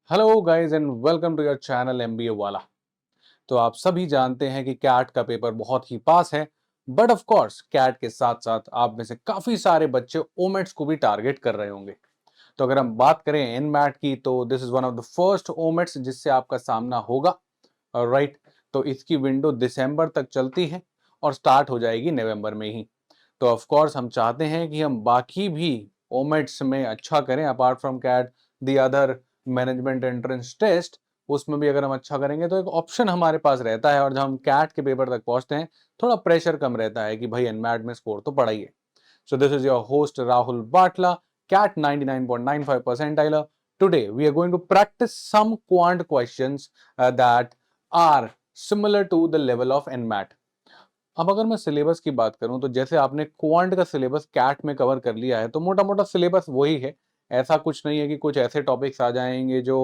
Hello guys and welcome to your channel MBA वाला। तो आप सभी जानते हैं कि कैट का पेपर बहुत ही पास है, बट ऑफ कोर्स कैट के साथ साथ आप में से काफी सारे बच्चे ओमेट्स को भी टारगेट कर रहे होंगे। तो अगर हम बात करें एनमैट की तो this is one of the first ओमेट्स जिससे आपका सामना होगा। राइट, तो इसकी विंडो दिसंबर तक चलती है और स्टार्ट हो जाएगी नवंबर में ही। तो ऑफ कोर्स हम चाहते हैं कि हम बाकी भी ओमेट्स में अच्छा करें apart from CAT, the other management entrance test, उसमें भी अगर हम अच्छा करेंगे तो एक ऑप्शन हमारे पास रहता है। और जब हम कैट के पेपर तक पहुंचते हैं थोड़ा प्रेशर कम रहता है कि भाई एनमैट में स्कोर तो पड़ा ही है। So this is your host Rahul Batla, CAT 99.95 percentile. Today we are going to practice some quant questions that are similar to the level of nmat. अब अगर मैं सिलेबस की बात करूं तो जैसे आपने क्वांट का सिलेबस कैट में कवर कर लिया है तो मोटा मोटा सिलेबस वही है। ऐसा कुछ नहीं है कि कुछ ऐसे टॉपिक्स आ जाएंगे जो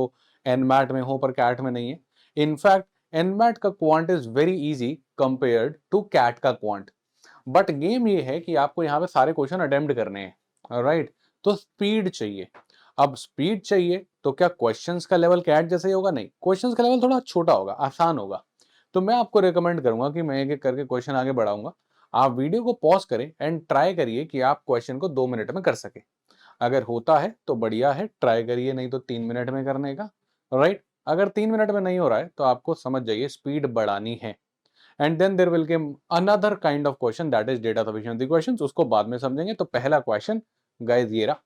एनमैट में हो पर कैट में नहीं है। इनफैक्ट एनमैट का quant is very easy compared to CAT का क्वांट। बट गेम ये है कि आपको यहाँ पे सारे क्वेश्चन अटेम्प्ट करने हैं, राइट। तो स्पीड चाहिए। अब स्पीड चाहिए तो क्या क्वेश्चंस का लेवल कैट जैसे ही होगा? नहीं, क्वेश्चंस का लेवल थोड़ा छोटा होगा, आसान होगा। तो मैं आपको रिकमेंड करूंगा कि मैं एक एक करके क्वेश्चन आगे बढ़ाऊंगा। आप वीडियो को पॉज करें एंड ट्राई करिए कि आप क्वेश्चन को 2 मिनट में कर सके। अगर होता है तो बढ़िया है, ट्राई करिए, नहीं तो 3 मिनट में करने का। राइट, अगर 3 मिनट में नहीं हो रहा है तो आपको समझ जाइए स्पीड बढ़ानी है। And then there will come another kind of question that is data sufficiency questions, उसको बाद में समझेंगे। तो पहला क्वेश्चन गाइस ये रहा।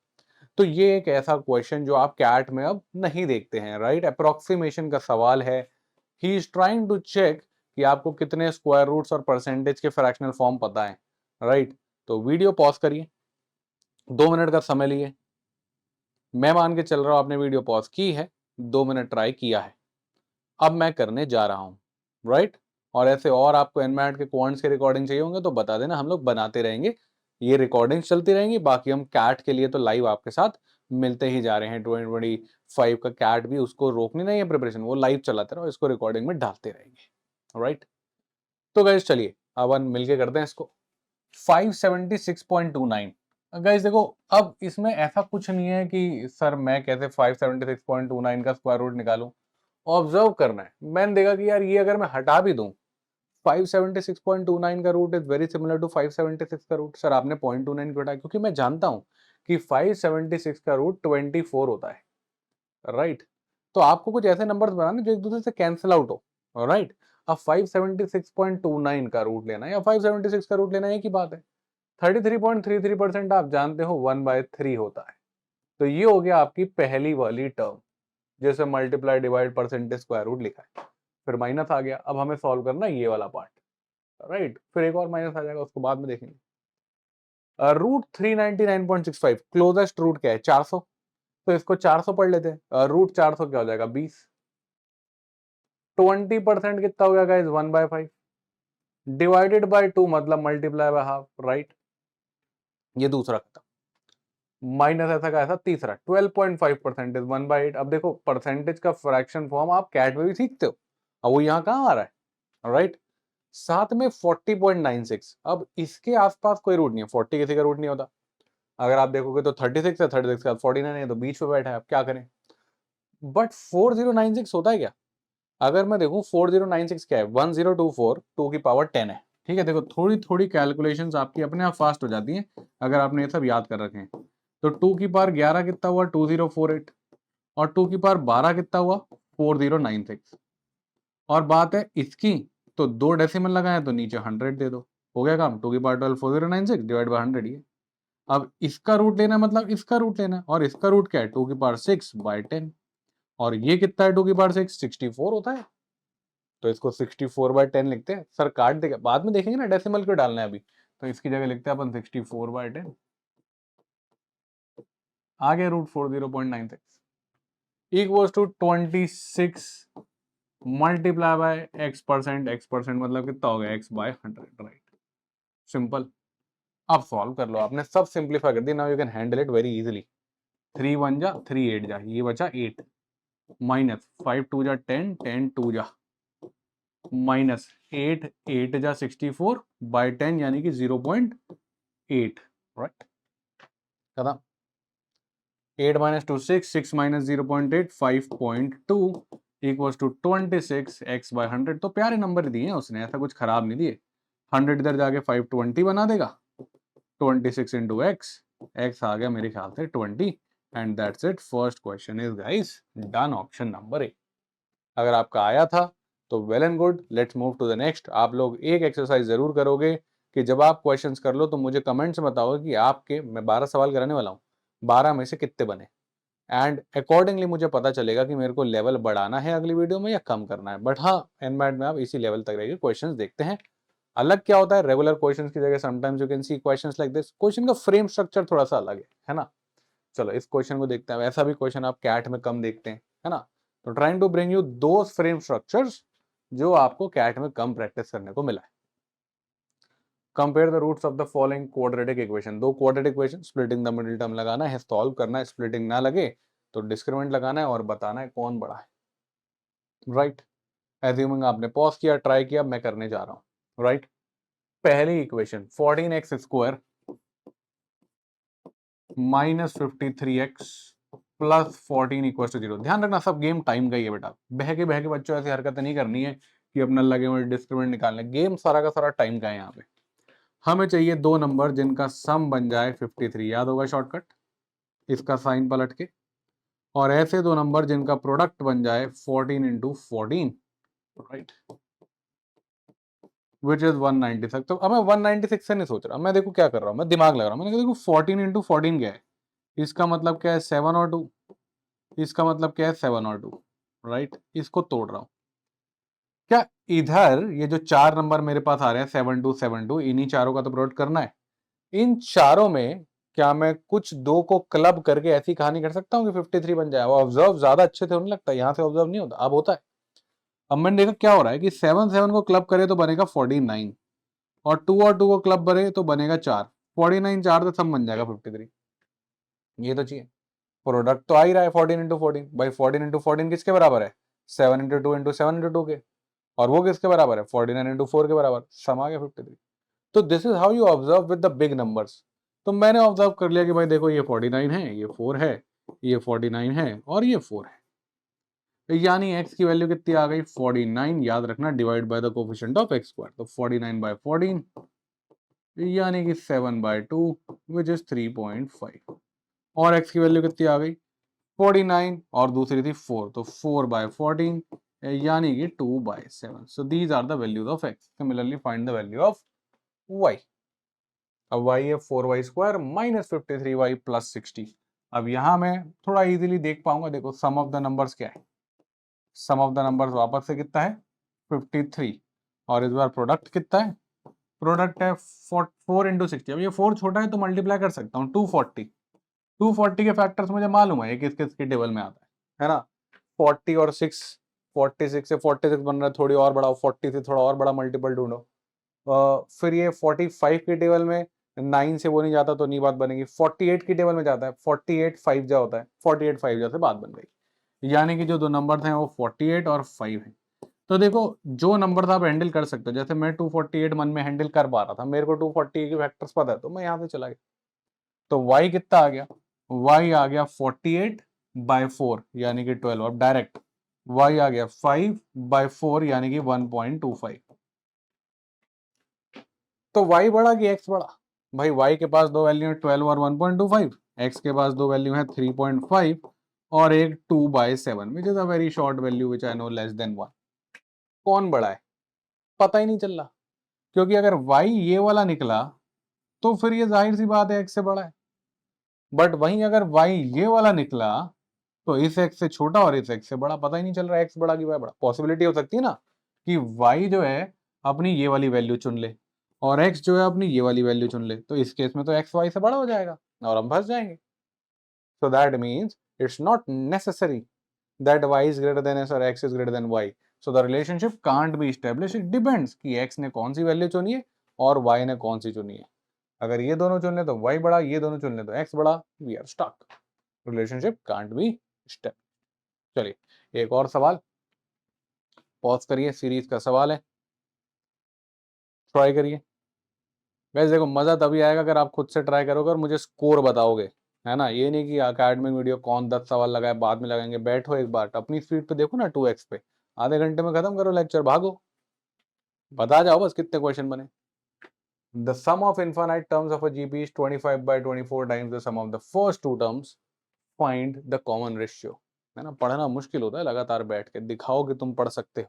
तो ये एक ऐसा क्वेश्चन जो आप कैट में अब नहीं देखते हैं, राइट। अप्रोक्सीमेशन का सवाल है। He is trying to check कि आपको कितने स्क्वायर रूट्स और परसेंटेज के फ्रैक्शनल फॉर्म पता है, राइट। तो वीडियो पॉज करिए, 2 मिनट का समय लिए। मैं मान के चल रहा हूं आपने वीडियो पॉज की है, 2 मिनट ट्राई किया है। अब मैं करने जा रहा हूं, राइट। और ऐसे और आपको एनमैट के क्वांट्स के रिकॉर्डिंग चाहिए होंगे तो बता देना, हम लोग बनाते रहेंगे। ये रिकॉर्डिंग्स चलती रहेंगी। बाकी हम कैट के लिए तो लाइव आपके साथ मिलते ही जा रहे हैं। 2025 का कैट भी, उसको रोकनी नहीं है प्रिपरेशन, वो लाइव चलाते रहो, इसको रिकॉर्डिंग में डालते रहेंगे, राइट। तो गाइस चलिए अब हम मिलके करते हैं इसको। 576.29। गाइस देखो, अब इसमें ऐसा कुछ नहीं है कि सर मैं कैसे 576.29 का स्क्वायर रूट निकालूं। ऑब्जर्व करना है। मैंने देखा कि यार ये अगर मैं हटा भी दूं, 576.29 का root is very similar to 576 का रूट। सर आपने 0.29 क्यों हटाया? क्योंकि मैं जानता हूं कि 576 का रूट 24 होता है, राइट। तो आपको कुछ ऐसे नंबर्स बनाने जो एक दूसरे से कैंसिल आउट हो, राइट। अब 576.29 का रूट लेना या 576 का रूट लेना एक ही बात है। 33.33% आप जानते हो 1/3 होता है। तो ये हो गया आपकी पहली वाली टर्म, जैसे multiply divide percentage square root लिखा है। फिर माइनस आ गया। अब हमें सॉल्व करना है ये वाला पार्ट, राइट। फिर एक और माइनस आ जाएगा, उसको बाद में देखेंगे। रूट 399.65, क्लोजेस्ट रूट क्या है? 400। तो इसको 400 पढ़ लेते हैं। रूट 400 क्या हो जाएगा? 20। 20% कितना हो गया गाइस? 1/5 डिवाइडेड बाय 2 मतलब मल्टीप्लाई बाय हाफ, राइट। ये दूसरा खत्म। माइनस ऐसा का ऐसा तीसरा 12.5% 1/8। अब देखो परसेंटेज का फ्रैक्शन फॉर्म आप कैट में भी सीखते हो, अब वो यहाँ कहाँ आ रहा है, राइट। साथ में 40.96। अब इसके आसपास कोई रूट नहीं है, 40 किसी का रूट नहीं होता। अगर आप देखोगे तो 36 है, 36 के बाद 49 है, तो बीच में बैठा है। अब क्या करें? बट 4096 होता है क्या? अगर मैं देखूं 4096 क्या है? 1024 टू की पावर 10 है। ठीक है, देखो थोड़ी थोड़ी कैलकुलेशंस आपकी अपने आप फास्ट हो जाती हैं अगर आपने ये सब याद कर रखे हैं। तो 2 की पावर 11 कितना हुआ? 2048। और 2 की पावर 12 कितना हुआ? 4096। और बात है इसकी, तो 2 डेसिमल लगाए तो नीचे 100 दे दो, हो गया काम। 2 की पावर 12 4096 डिवाइड बाय 100 ये। अब इसका रूट लेना मतलब इसका रूट लेना है, और इसका रूट क्या है? 2 की पावर 6/10। और ये कितना है? 2 की पावर 6 64 होता है। तो इसको 64/10 लिखते हैं। सर काट देगा, बाद में देखेंगे ना डेसिमल क्यों डालना है अभी। तो इसकी जगह लिखते हैं अपन 64/10। आगे root 40.96 equals to 26 multiply by x%। x% मतलब कितना हो गया? x/100, right. सिंपल। अब सॉल्व कर लो, आपने सब सिंप्लीफाई कर दिया। Now you can handle it very easily. 3 1 जा 3 8 जा, ये बचा 8 माइनस 5 2 जा 10 10 2 जा माइनस 8 8 जा 64/10 यानी कि 0.8, राइट। खत्म। 8 minus 2 6, 6 minus 0.8 5.2 equals to 26 x by 100। तो प्यारे नंबर दिए हैं उसने, ऐसा कुछ खराब नहीं दिए। 100 इधर जाके 520 बना देगा, 26 इंटू एक्स आ गया मेरे ख्याल से 20। And that's it, first question is guys done, option number A. अगर आपका आया था तो well and good, let's move to the next. आप लोग एक एक्सरसाइज जरूर करोगे कि जब आप क्वेश्चंस कर लो तो मुझे कमेंट्स में बताओ कि आपके, मैं 12 सवाल कराने वाला हूँ, 12 में से कितने बने, एंड अकॉर्डिंगली मुझे पता चलेगा कि मेरे को लेवल बढ़ाना है अगली वीडियो में या कम करना है। बट हाँ, एनमैट में आप इसी लेवल तक रहेंगे। क्वेश्चंस देखते हैं अलग क्या होता है रेगुलर क्वेश्चंस की जगह। Sometimes you can see questions like this, question का फ्रेम स्ट्रक्चर थोड़ा सा अलग है ना। चलो इस क्वेश्चन को देखते हैं। ऐसा भी क्वेश्चन आप कैट में कम देखते हैं, है ना। तो trying to bring you those frame structures जो आपको कैट में कम प्रैक्टिस करने को मिला है। Compare the roots of the following quadratic equation. दो quadratic equation, splitting the middle term लगाना है, सॉल्व करना है, स्प्लिटिंग ना लगे तो डिस्क्रिमिनेंट लगाना है और बताना है कौन बड़ा है, राइट। एज्यूमिंग आपने पॉज किया, ट्राई किया, मैं करने जा रहा हूं, राइट। पहली equation 14x square minus 53x plus 14 equal to 0। ध्यान रखना सब गेम टाइम का ही है बेटा, बह के बच्चों ऐसी हरकत नहीं करनी है कि अपना लगे हुए डिस्क्रिमिनेंट निकालने। गेम सारा का सारा टाइम का है यहाँ पे। हमें चाहिए दो नंबर जिनका सम बन जाए 53, याद होगा शॉर्टकट, इसका साइन पलट के, और ऐसे दो नंबर जिनका प्रोडक्ट बन जाए 14 इंटू 14, राइट, विच इज 196। तो अब मैं 196 से नहीं सोच रहा, मैं देखो क्या कर रहा हूँ, मैं दिमाग लगा रहा हूँ। मैंने कहा देखो 14 इंटू 14 क्या है, इसका मतलब क्या है 7 और 2, इसका मतलब क्या है 7 और 2, राइट। इसको तोड़ रहा हूं। क्या इधर ये जो चार नंबर मेरे पास आ रहे हैं 7 2 7 2, इन्हीं चारों का तो प्रोडक्ट करना है। इन चारों में क्या मैं कुछ दो को क्लब करके ऐसी कहानी कर सकता हूँ कि 53 बन जाए। वो ऑब्जर्व ज्यादा अच्छे से होने लगता है, यहां से ऑब्जर्व नहीं होता, अब होता है। अब मैंने देखा क्या हो रहा है कि 7 7 को क्लब करे तो बनेगा 49, और 2 को क्लब करे तो बनेगा 4, 49 4 तो सब बन जाएगा 53। ये तो चाहिए, प्रोडक्ट तो आ ही रहा है 14 इंटू 14। भाई 14 इंटू 14 किसके बराबर है, 7 इंटू 2 इंटू 7 इंटू 2 के, और वो किसके बराबर है 49 इंटू 4 के बराबर, सम आ गया 53। तो this is how you observe with the big numbers. तो मैंने ऑब्जर्व कर लिया कि भाई देखो ये 49 है, ये 4 है, ये 49 है और ये 4 है। यानी x की वैल्यू कितनी आ गई 49, याद रखना, divide by the coefficient of x square. तो 49 बाय 14 यानी कि 7 बाय 2 विच इज 3.5, और x की वैल्यू कितनी आ गई 49 और दूसरी थी 4, तो 4 बाय 14 यानी कि 2 by 7। So these are the values of x। Similarly find the value of y। अब y है 4y square minus 53y plus 60। अब यहां मैं थोड़ा इजीली देख पाऊंगा, देखो सम ऑफ द नंबर्स क्या है, सम ऑफ द नंबर्स वापस से कितना है 53, और इस बार प्रोडक्ट कितना है, प्रोडक्ट है 4 इंटू 60। अब ये 4 छोटा है तो मल्टीप्लाई कर सकता हूँ 240, 240 के फैक्टर्स मुझे मालूम है, ये किस किस के टेबल में आता है ना। 40 और 6, 46 से 46 बन रहा है, थोड़ी और बढ़ाओ, 40 से थोड़ा और बड़ा मल्टीपल ढूंढो। फिर ये 45 की टेबल में 9 से वो नहीं जाता तो नहीं बात बनेगी। 48 की टेबल में जाता है, 48 5 जा होता है, 48 5 जा से बात बन गई। यानी कि जो दो नंबर हैं वो 48 और 5 है। तो देखो जो नंबर आप हैंडल कर सकते हो, जैसे मैं 248 मन में हैंडल कर पा रहा था, मेरे को 240 के फैक्टर्स पता है, तो मैं यहाँ से चला गया। तो y कितना आ गया, y आ गया 48 बाय 4 यानी कि 12। अब डायरेक्ट y आ गया 5 बाय 4 यानी कि 1.25। तो y बड़ा कि x बड़ा, भाई y के पास दो वैल्यू है 12 और 1.25, x के पास दो वैल्यू है 3.5 और एक 2 by 7 which is a very short value which I know less than 1। कौन बड़ा है पता ही नहीं चल रहा, क्योंकि अगर y ये वाला निकला तो फिर ये जाहिर सी बात है x से बड़ा है। बट वहीं अगर y ये वाला निकला तो इस x से छोटा और इस x से बड़ा, पता ही नहीं चल रहा x बड़ा कि y बड़ा। पॉसिबिलिटी हो सकती है ना कि y जो है अपनी ये वाली वैल्यू चुन ले और x जो है अपनी ये वाली वैल्यू चुन ले, तो इस केस में तो x y से बड़ा हो जाएगा और हम फंस जाएंगे। So that means it's not necessary that y is greater than s और x is greater than y. So the relationship can't be established. It depends कि x ने कौन सी वैल्यू चुनी है और y ने कौन सी चुनी है। अगर ये दोनों चुन ले तो y बड़ा, ये दोनों चुन ले तो x बड़ा, we are stuck, relationship can't be step. चलिए एक और सवाल, पॉज करिए, सीरीज का सवाल है, ट्राई करिए। वैसे देखो मजा तभी आएगा अगर आप खुद से ट्राई करोगे और मुझे स्कोर बताओगे, है ना। ये नहीं कि अकेडमिक वीडियो कौन 10 सवाल लगाए बाद में लगाएंगे, बैठो एक बार अपनी स्पीड पे देखो ना 2x पे, आधे घंटे में खत्म करो लेक्चर, भागो बता जाओ बस कितने क्वेश्चन बने। The sum of infinite terms of a GP is 25 by 24 times the sum of the first two terms. Find the common ratio. है ना, पढ़ना मुश्किल होता है लगातार बैठ के, दिखाओ कि तुम पढ़ सकते हो।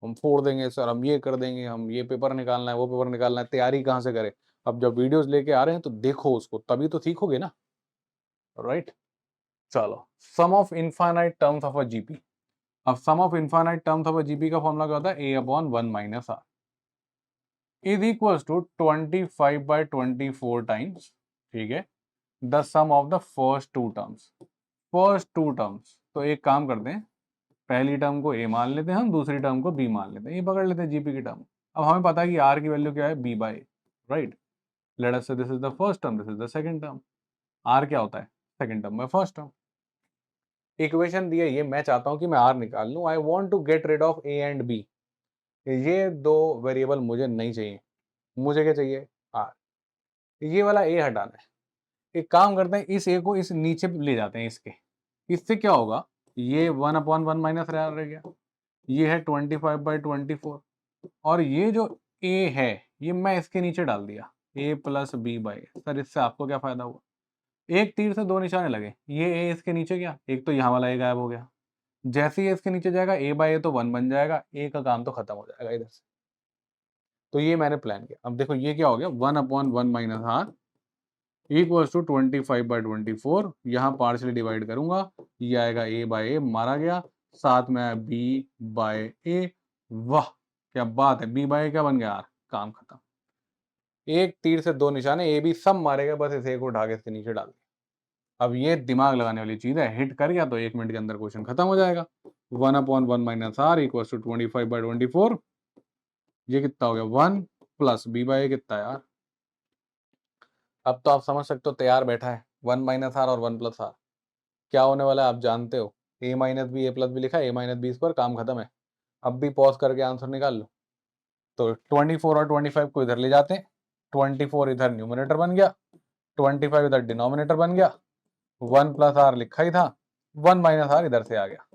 हम फोड़ देंगे सर, हम ये कर देंगे, हम ये पेपर निकालना है, वो पेपर निकालना है, तैयारी कहाँ से करें। अब जब वीडियोस लेके आ रहे हैं तो देखो उसको, तभी तो सीखोगे ना, राइट। चलो, sum of infinite terms of a GP. अब sum of infinite terms of a GP का फॉर्मूला क्या होता है, a/1 minus r is equal to 25 by 24 times, ठीक है, the sum of the first two terms. First two terms, तो एक काम करते हैं, पहली टर्म को ए मान लेते हैं हम, दूसरी टर्म को बी मान लेते हैं, ये पकड़ लेते हैं जीपी की टर्म। अब हमें पता है कि आर की वैल्यू क्या है, b by a, right. Let us say this is the first term, this is the second term. R क्या होता है, सेकंड टर्म में फर्स्ट टर्म। इक्वेशन दी है ये, मैं चाहता हूं कि मैं आर निकाल लूं। I want to get rid of A and B. ये दो वेरिएबल मुझे नहीं चाहिए, मुझे क्या चाहिए, आर। ये वाला ए हटाना है। एक काम करते हैं, इस ए को इस नीचे ले जाते हैं इसके, इससे क्या होगा, ये 1/1 माइनस रह गया, ये है 25/24, और ये जो ए है ये मैं इसके नीचे डाल दिया, a plus B by. Sir इससे आपको क्या फायदा हुआ, एक तीर से दो निशाने लगे, ये ए इसके नीचे गया, एक तो यहाँ वाला ए गायब हो गया। जैसे ही इसके नीचे जाएगा a बाई ए तो 1 बन जाएगा, ए का काम तो खत्म हो जाएगा इधर से। तो ये मैंने प्लान किया। अब देखो ये क्या हो गया, 1/1 माइनस आर इक्वल्स टू 25/24। यहाँ पार्शली डिवाइड करूंगा, ये आएगा a बाई ए, मारा गया, साथ में आया b बाई ए। वाह क्या बात है, b बाई ए क्या बन गया, आर, काम खत्म। एक तीर से दो निशाने, ए बी सब मारेगा, बस इस ए को उठा के इसके नीचे डाल दिया। अब ये दिमाग लगाने वाली चीज है, हिट कर गया तो 1 मिनट के अंदर क्वेश्चन खत्म हो जाएगा। 1/1 माइनस आर इक्वल्स टू 25/24। ये कितना हो गया, 1 प्लस बी बाई ए कितना है यार। अब तो आप समझ सकते हो, तैयार बैठा है 1 माइनस आर और 1 प्लस आर। क्या होने वाला है आप जानते हो, ए माइनस बी, ए प्लस बी लिखा है, ए माइनस बी पर काम खत्म है। अब भी पॉज करके आंसर निकाल लो। तो 24 और 25 को इधर ले जाते हैं, 24 इधर न्यूमरेटर बन गया, 25 इधर डिनोमिनेटर बन गया, 1 प्लस आर लिखा ही था, 1 माइनस आर इधर से आ गया।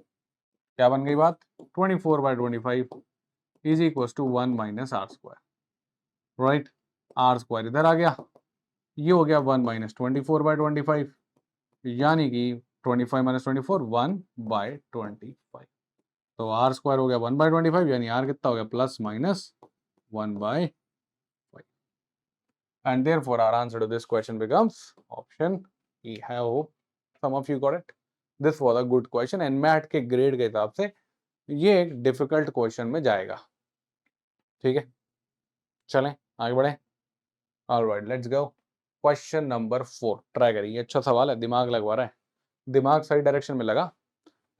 क्या बन गई बात, 24/25 is equal to 1 minus R square, right. R square इधर आ गया, ये हो गया 1 माइनस 24/25, यानी कि 25 माइनस 24 1/25। तो आर स्क्वायर हो गया 1/25, यानी आर कितना हो गया, plus minus 1/5। And therefore our answer to this question becomes option E. I hope some of you got it. This was a good question, and math के ग्रेड के हिसाब से ये एक डिफिकल्ट क्वेश्चन में जाएगा, ठीक है। चलें आगे बढ़े। Alright let's go. Question number 4 try करिए, अच्छा सवाल है, दिमाग लगवा रहा है। दिमाग सही डायरेक्शन में लगा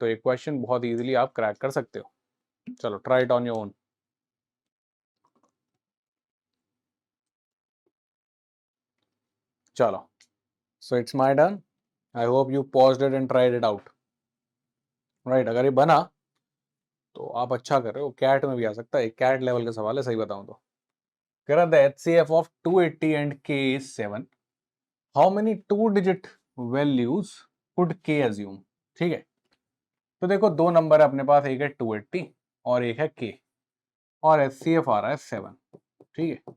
तो ये क्वेश्चन बहुत इजीली आप क्रैक कर सकते हो। चलो try it on your own. चलो, so it's my turn. I hope you paused it and tried it out, right. अगर ये बना तो आप अच्छा कर रहे हो, कैट में भी आ सकता है, कैट लेवल का सवाल है सही बताऊं तो। कह रहा the HCF of 280 and K is 7, how many 2 digit values could K assume. ठीक है, तो देखो दो नंबर है अपने पास, एक है 280 और एक है K, और HCF आ रहा है 7, ठीक है।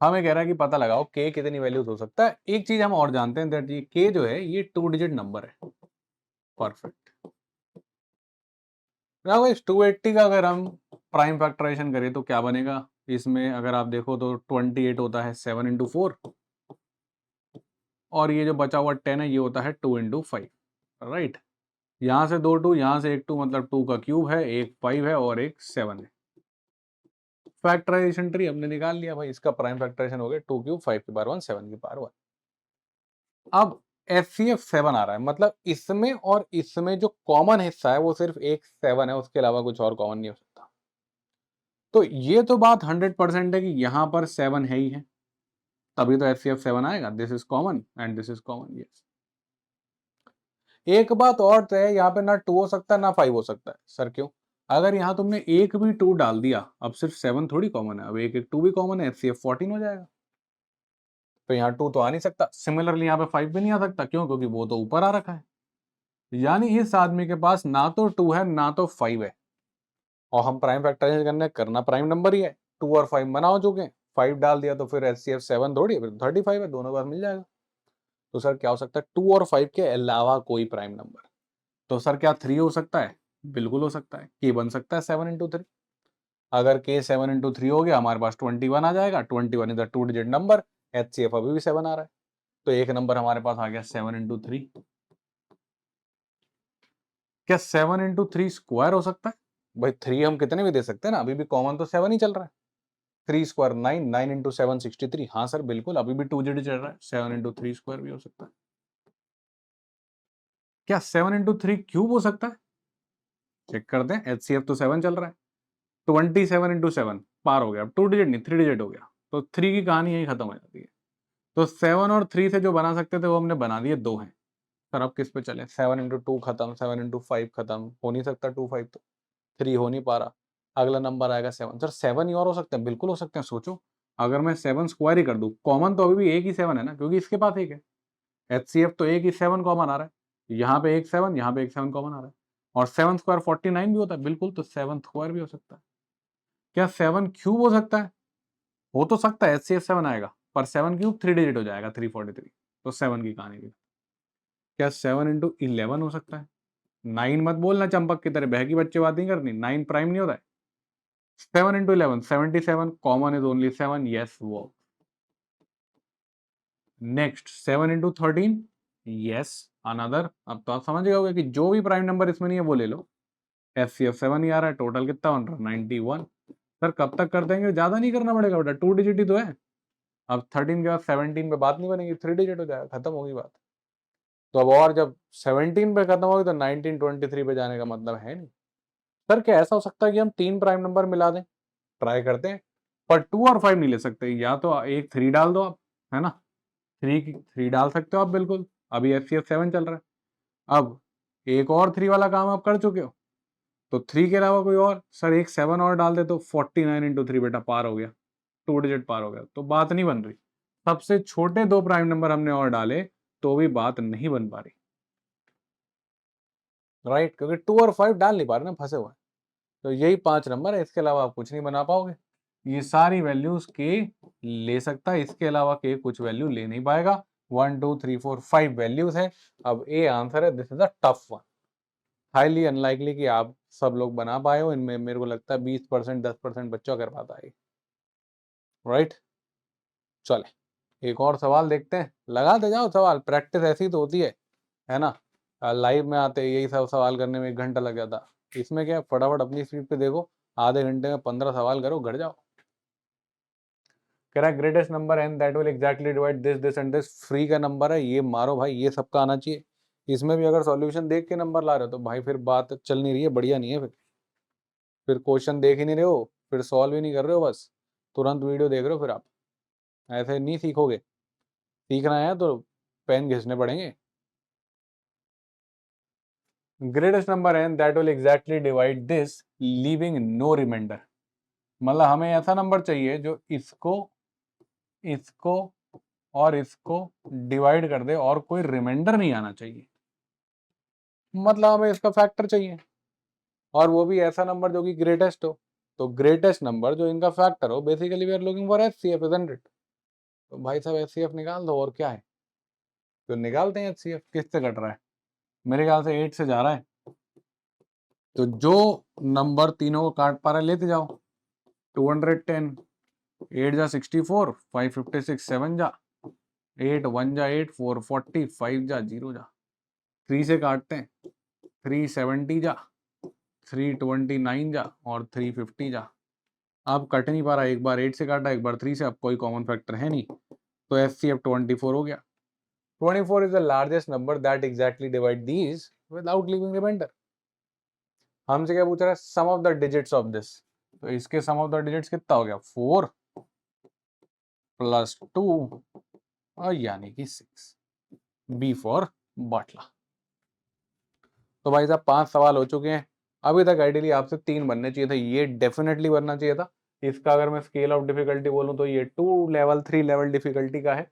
हमें कह रहा है कि पता लगाओ K कितनी वैल्यूज हो सकता है। एक चीज हम और जानते हैं दैट ये K जो है ये 2 डिजिट नंबर है, परफेक्ट। now इस 280 का अगर हम प्राइम फैक्टराइजेशन करें तो क्या बनेगा, इसमें अगर आप देखो तो 28 होता है 7 इंटू 4, और ये जो बचा हुआ 10 है ये होता है 2 इंटू 5, राइट। यहाँ से 2 2, यहाँ से एक 2, मतलब 2 का क्यूब है, एक 5 है और एक 7 है। फैक्टराइजेशन ट्री हमने निकाल लिया भाई, इसका प्राइम फैक्टराइजेशन हो गया 2 क्यूब 5 की पावर 1 7 की पावर 1। अब HCF 7 आ रहा है, मतलब इसमें और इसमें जो कॉमन हिस्सा है वो सिर्फ एक 7 है, उसके अलावा कुछ और कॉमन नहीं हो सकता। तो ये तो बात 100% है कि यहाँ पर 7 है ही है, तभी तो HCF 7 आएगा। This is common and this is common, yes. एक बात और तो है, यहाँ पे ना 2 हो सकता है ना 5 हो सकता है। सर क्यों, अगर यहाँ तुमने एक भी 2 डाल दिया, अब सिर्फ 7 थोड़ी कॉमन है, अब एक 2 भी कॉमन है, HCF 14 हो जाएगा। तो यहाँ 2 तो आ नहीं सकता। सिमिलरली यहाँ पे 5 भी नहीं आ सकता, क्यों? क्योंकि वो तो ऊपर आ रखा है। यानी इस आदमी के पास ना तो 2 है ना तो 5 है, और हम प्राइम फैक्टराइज करना प्राइम नंबर ही है। 2 और 5 मना हो चुके हैं, 5 डाल दिया तो फिर HCF 7 थोड़ी है, फिर 35 है, दोनों बार मिल जाएगा। तो सर क्या हो सकता है? 2 और 5 के अलावा कोई प्राइम नंबर। तो सर क्या 3 हो सकता है? बिल्कुल हो सकता है। K बन सकता है 7 इंटू 3। अगर K 7 इंटू 3 हो गया, हमारे पास 21 आ जाएगा। 21 is a 2 digit number. HCF अभी भी 7 आ रहा है, तो एक नंबर हमारे पास आ गया 7 इंटू 3। क्या 7 इंटू 3 स्क्वायर हो सकता है? भाई 3 हम कितने भी दे सकते हैं ना, अभी भी कॉमन तो 7 ही चल रहा है। 3 स्क्वायर 9, 9 इंटू 7 63। हाँ सर बिल्कुल, अभी भी 2 डिजिट चल रहा है, 7 इंटू 3 स्क्वायर भी हो सकता है। क्या 7 इंटू 3 क्यूब हो सकता है? चेक करते हैं। HCF तो 7 चल रहा है। 27 इंटू 7 पार हो गया, अब 2 डिजिट नहीं 3 डिजिट हो गया, तो 3 की कहानी यही खत्म हो जाती है। तो 7 और 3 से जो बना सकते थे वो हमने बना दिए, 2 हैं। सर अब किस पे चले? 7 इंटू 2 खत्म, 7 इंटू 5 खत्म, हो नहीं सकता 2 5, तो 3 हो नहीं पा रहा। अगला नंबर आएगा 7। सर 7 ही और हो सकते हैं? बिल्कुल हो सकते हैं। सोचो, अगर मैं 7 स्क्वायर ही कर दूं, कॉमन तो अभी भी एक ही 7 है ना, क्योंकि इसके पास एक है। HCF तो एक ही 7 कॉमन आ रहा है, यहाँ पे एक 7, यहाँ पे एक 7 कॉमन आ रहा है, और 7 स्क्वायर 49 भी होता है, बिल्कुल, तो 7 स्क्वायर भी हो सकता है। क्या 7 क्यूब हो सकता है? हो तो सकता है, HCF 7 आएगा, पर 7 क्यूब 3 डिजिट हो जाएगा, 343, तो 7 की कहानी भी। क्या 7 इंटू 11 हो सकता है? 9 मत बोलना चंपक की तरह, बह की बच्चे बात नहीं करनी, 9 प्राइम नहीं होता है। 7 into 11 77, common is only 7, yes वो। Next 7 into 13, yes another. अब तो आप समझ गए होगे कि जो भी प्राइम नंबर इसमें नहीं है वो ले लो। HCF 7 ही आ रहा है, टोटल कितना बन रहा है? 91। सर कब तक कर देंगे? ज्यादा नहीं करना पड़ेगा बेटा, 2 डिजिट ही तो है। अब 13 के बाद 17 पे बात नहीं बनेगी, 3 डिजिट हो जाएगा, खत्म होगी बात। तो अब और जब 17 पे खत्म होगी तो 1923 पे जाने का मतलब है नहीं। सर क्या ऐसा हो सकता है कि हम 3 प्राइम नंबर मिला दें? ट्राई करते हैं, पर 2 और 5 नहीं ले सकते। या तो एक 3 डाल दो आप, है ना, 3 डाल सकते हो आप बिल्कुल। अभी HCF 7 चल रहा है। अब एक और 3 वाला काम आप कर चुके हो, तो 3 के अलावा कोई और, सर एक 7 और डाल दे तो 49 इंटू 3 बेटा पार हो गया, 2 डिजिट पार हो गया, तो बात नहीं बन रही। सबसे छोटे 2 प्राइम नंबर हमने और डाले तो भी बात नहीं बन पा रही, राइट, क्योंकि 2 और 5 डाल नहीं पा रहे ना, फंसे हुए हैं। तो यही 5 नंबर है, इसके अलावा आप कुछ नहीं बना पाओगे। ये सारी वैल्यूज के ले सकता है, इसके अलावा के कुछ वैल्यू ले नहीं पाएगा। 1 2 3 4 5 वैल्यूज है। अब ए आंसर है, this is a tough one, highly unlikely कि आप सब लोग बना पाए हो। इनमें मेरे को लगता है 20% 10% बच्चा कर पाता है, राइट। चले एक और सवाल देखते हैं, लगाते जाओ सवाल, प्रैक्टिस ऐसी तो होती है ना। लाइव में आते यही सब सवाल करने में 1 घंटा लग जाता, इसमें क्या फटाफट अपनी स्पीड पे देखो, आधे घंटे में 15 सवाल करो, घर जाओ। कह रहा है greatest number and that will exactly divide this this and this. Free का नंबर है ये, मारो भाई, ये सबका आना चाहिए। इसमें भी अगर सॉल्यूशन देख के नंबर ला रहे हो तो भाई फिर बात चल नहीं रही है, बढ़िया नहीं है। फिर क्वेश्चन देख ही नहीं रहे हो, फिर सॉल्व ही नहीं कर रहे हो, बस तुरंत वीडियो देख रहे हो। फिर आप ऐसे नहीं सीखोगे, सीखना है तो पेन घिसने पड़ेंगे। Greatest number and that will exactly divide this leaving no remainder. मतलब हमें ऐसा नंबर चाहिए जो इसको इसको और इसको डिवाइड कर दे और कोई रिमाइंडर नहीं आना चाहिए। मतलब हमें इसका फैक्टर चाहिए, और वो भी ऐसा नंबर जो कि ग्रेटेस्ट हो। तो ग्रेटेस्ट नंबर जो इनका फैक्टर हो, basically we are looking for HCF, isn't it? तो भाई साहब HCF निकाल दो, और क्या है। तो निकालते हैं HCF, किससे कट रहा है? मेरे ख्याल से 8 से जा रहा है। तो जो नंबर तीनों को काट पा रहा है लेते जाओ। 210, 8 जा 64, 556, 7 जा 8, 1 जा 8, 440, 5 जा 0 जा। 3 से काटते हैं, 370 जा, 329 जा और 350 जा। अब कट नहीं पा रहा, एक बार 8 से काटा, एक बार 3 से, अब कोई कॉमन फैक्टर है नहीं, तो HCF 24 हो गया। 24 is the largest number that exactly divide these without leaving remainder। हमसे क्या पूछ रहा है? Sum of the digits of this. तो इसके सम ऑफ द डिजिट्स कितना हो गया? 4 प्लस 2 और यानी कि 6। बी फॉर बाटला। तो भाई साहब 5 सवाल हो चुके हैं। अभी तक आइडियली आपसे 3 बनने चाहिए थे, ये डेफिनेटली बनना चाहिए था। इसका अगर मैं स्केल ऑफ डिफिकल्टी बोलूं तो ये 2 लेवल 3 लेवल डिफिकल्टी का है।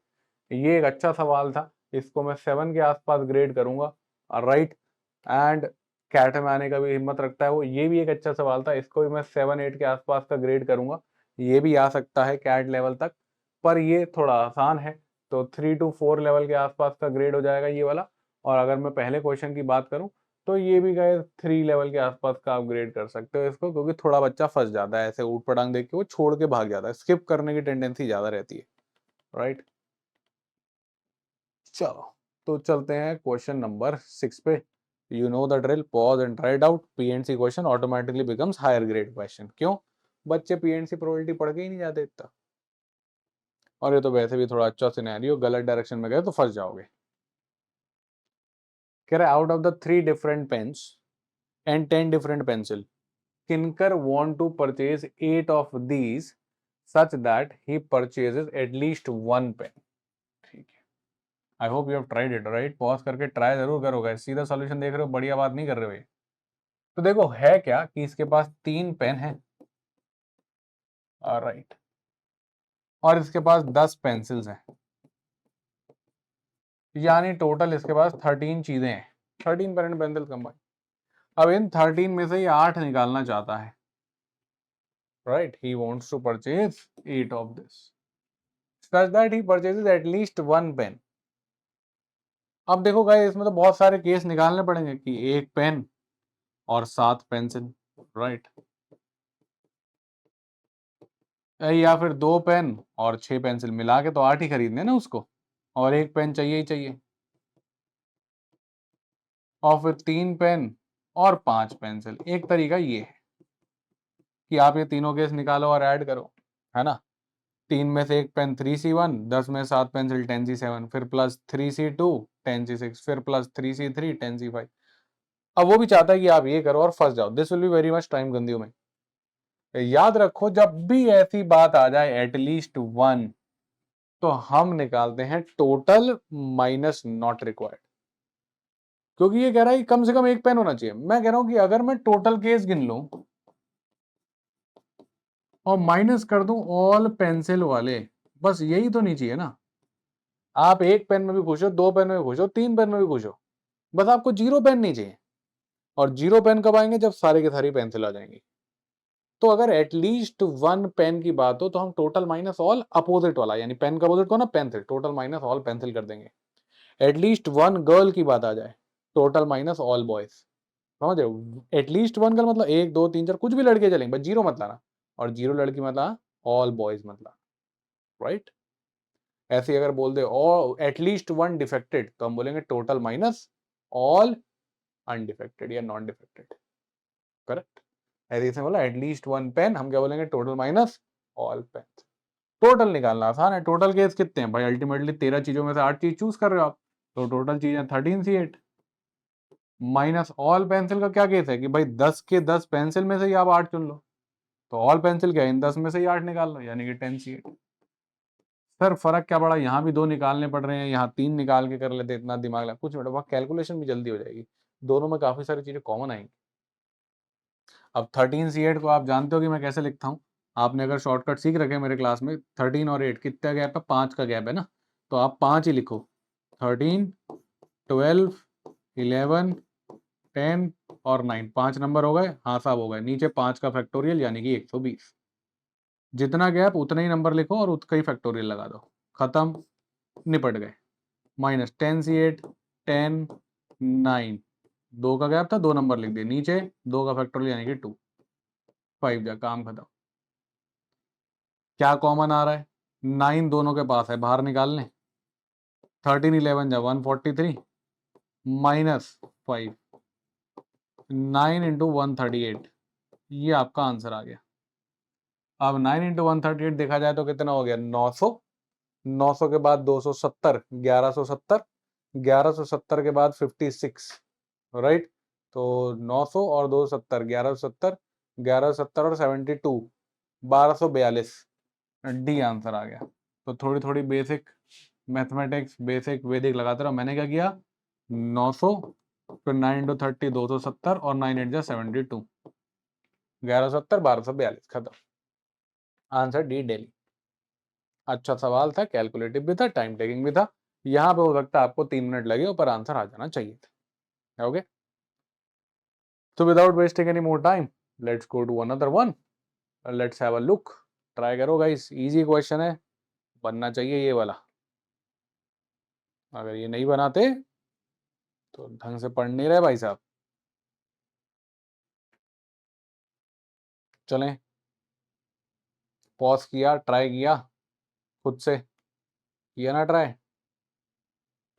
ये एक अच्छा सवाल था, इसको मैं 7 के आसपास ग्रेड करूंगा, राइट। एंड कैट में आने का भी हिम्मत रखता है वो, ये भी एक अच्छा सवाल था, इसको भी मैं 7-8 के आसपास का ग्रेड करूंगा। ये भी आ सकता है कैट लेवल तक, पर ये थोड़ा आसान है, तो 3 to 4 लेवल के आसपास का ग्रेड हो जाएगा ये वाला। और अगर मैं पहले क्वेश्चन की बात करूं तो ये भी गए 3 लेवल के आसपास का आप ग्रेड कर सकते हो इसको, क्योंकि थोड़ा बच्चा फंस जाता है ऐसे ऊट पटांग देख के, वो छोड़ के भाग जाता है, स्किप करने की टेंडेंसी ज्यादा रहती है, राइट। चलो, तो चलते हैं क्वेश्चन नंबर 6 पे। You know the drill, pause and try it out. PNC question automatically becomes higher grade question. क्यों? बच्चे पीएनसी प्रोबेबिलिटी पढ़ के ही नहीं जाते इतना, और ये तो वैसे भी थोड़ा अच्छा सिनेरियो, गलत डायरेक्शन में गए तो फंस जाओगे। कह रहे out of the 3 different pens and 10 different pencil, किनकर want to purchase 8 of these such that he purchases at least 1 pen। ठीक है, आई hope you have tried it, right. Pause करके ट्राई जरूर करोगे, सीधा सॉल्यूशन देख रहे हो, बढ़िया बात नहीं कर रहे हो ये। तो देखो है क्या कि इसके पास 3 पेन है, राइट, और इसके पास 10 पेंसिल्स हैं, यानी टोटल इसके पास 13 चीजें हैं, 13 पेन एंड पेंसिल कंबाइन। अब इन 13 में से ये 8 निकालना चाहता है, right. He wants to purchase 8 of this such that he purchases at least 1 pen। अब देखो गाइस, इसमें तो बहुत सारे केस निकालने पड़ेंगे कि 1 पेन और 7 पेंसिल, राइट, या फिर 2 पेन और 6 पेंसिल, मिला के तो 8 ही खरीदने ना उसको, और 1 पेन चाहिए ही चाहिए, और फिर 3 पेन और 5 पेंसिल। एक तरीका ये है कि आप ये तीनों केस निकालो और ऐड करो, है ना। 3 में से 1 पेन 3C1, 10 में 7 पेंसिल 10C7, फिर प्लस 3C2 10C6, फिर प्लस 3C3 10C5। अब वो भी चाहता है कि आप ये करो और फंस जाओ, this will be very much time consuming. याद रखो, जब भी ऐसी बात आ जाए एटलीस्ट 1, तो हम निकालते हैं टोटल माइनस नॉट रिक्वायर्ड, क्योंकि ये कह रहा है कि कम से कम 1 पेन होना चाहिए। मैं कह रहा हूं कि अगर मैं टोटल केस गिन लूं और माइनस कर दूं ऑल पेंसिल वाले, बस यही तो नहीं चाहिए ना। आप 1 पेन में भी खुश हो, 2 पेन में भी खुश हो, 3 पेन में भी खुश हो, बस आपको 0 पेन नहीं चाहिए। और 0 पेन कब आएंगे? जब सारे के सारी पेंसिल आ जाएंगी। तो अगर एटलीस्ट 1 पेन की बात हो तो हम टोटल माइनस ऑल अपोजिट वाला, यानी पेन का अपोजिट को ना pencil, total minus all pencil कर देंगे। एटलीस्ट 1 गर्ल की बात आ जाए, टोटल माइनस ऑल बॉयज। समझ रहे हो? एटलीस्ट 1 गर्ल मतलब 1 2 3 4 कुछ भी लड़के चलेंगे, बस 0 मत लाना, और 0 लड़की मत लाना, ऑल बॉयज मत लाना, राइट। ऐसे अगर बोल दे और एटलीस्ट 1 डिफेक्टेड, तो हम बोलेंगे टोटल माइनस ऑल अनडिफेक्टेड या नॉन डिफेक्टेड, करेक्ट। ऐसे इसने बोला एटलीस्ट 1 पेन, हम क्या बोलेंगे? Total minus all pen. Total निकालना आसान है। टोटल केस कितने हैं भाई? अल्टीमेटली 13 चीजों में से 8 चीज चूज कर रहे हो आप, तो टोटल चीजें 13C8 माइनस ऑल पेंसिल का क्या केस है कि भाई 10 के 10 पेंसिल में से ही आप 8 चुन लो, तो ऑल पेंसिल क्या है? इन 10 में से ही 8 निकाल लो, यानी कि 10C8। सर फर्क क्या पड़ा, यहाँ भी 2 निकालने पड़ रहे हैं, यहाँ 3 निकाल के कर लेते, इतना दिमाग लगा कुछ बेटा, वहाँ कैलकुलेशन भी जल्दी हो जाएगी, दोनों में काफी सारी चीजें कॉमन आएंगी। अब 13C8 को आप जानते हो कि मैं कैसे लिखता हूँ, आपने अगर शॉर्टकट सीख रखे मेरे क्लास में, 13 और 8 कितना गैप है? 5 का गैप है ना, तो आप 5 ही लिखो, 13 12 11 10 और 9, 5 नंबर हो गए, हाँ साहब हो गए। नीचे 5 का फैक्टोरियल यानी कि 120, जितना गैप उतना ही नंबर लिखो और उतना ही फैक्टोरियल लगा दो, खत्म, निपट गए। माइनस 10C8 10 9, 2 का गैप था, 2 नंबर लिख दिए, नीचे 2 का फैक्टोरियल यानी कि 2 5 जा, काम खत्म। क्या कॉमन आ रहा है? 9 दोनों के पास है, बाहर निकाल लें, 13 11 जा 143 माइनस 5, 9 इंटू 138, ये आपका आंसर आ गया। अब 9 इंटू 138 देखा जाए तो कितना हो गया? 900, 900 के बाद 270, 1170, 1170 के बाद 56, राइट। तो 900 और 270, 1170, 1170 और 72, 1242, डी आंसर आ गया। तो थोड़ी थोड़ी बेसिक मैथमेटिक्स, बेसिक वैदिक लगाते रहो। मैंने क्या किया? 900, फिर 9 इंटू 30 270, और 9 8 जा 72, 1170 1242, खत्म। Answer D, Delhi. अच्छा सवाल था, कैलकुलेटिव भी था, टाइम टेकिंग भी था। यहाँ पे हो सकता है आपको 3 मिनट लगे और पर आंसर आ जाना चाहिए था। Okay, so without wasting any more time, let's go to another one. Let's have a look. Try करो गाइस, इजी क्वेश्चन है, बनना चाहिए ये वाला। अगर ये नहीं बनाते तो ढंग से पढ़ नहीं रहे भाई साहब। चलें, पॉज किया, ट्राई किया, खुद से किया ना ट्राई।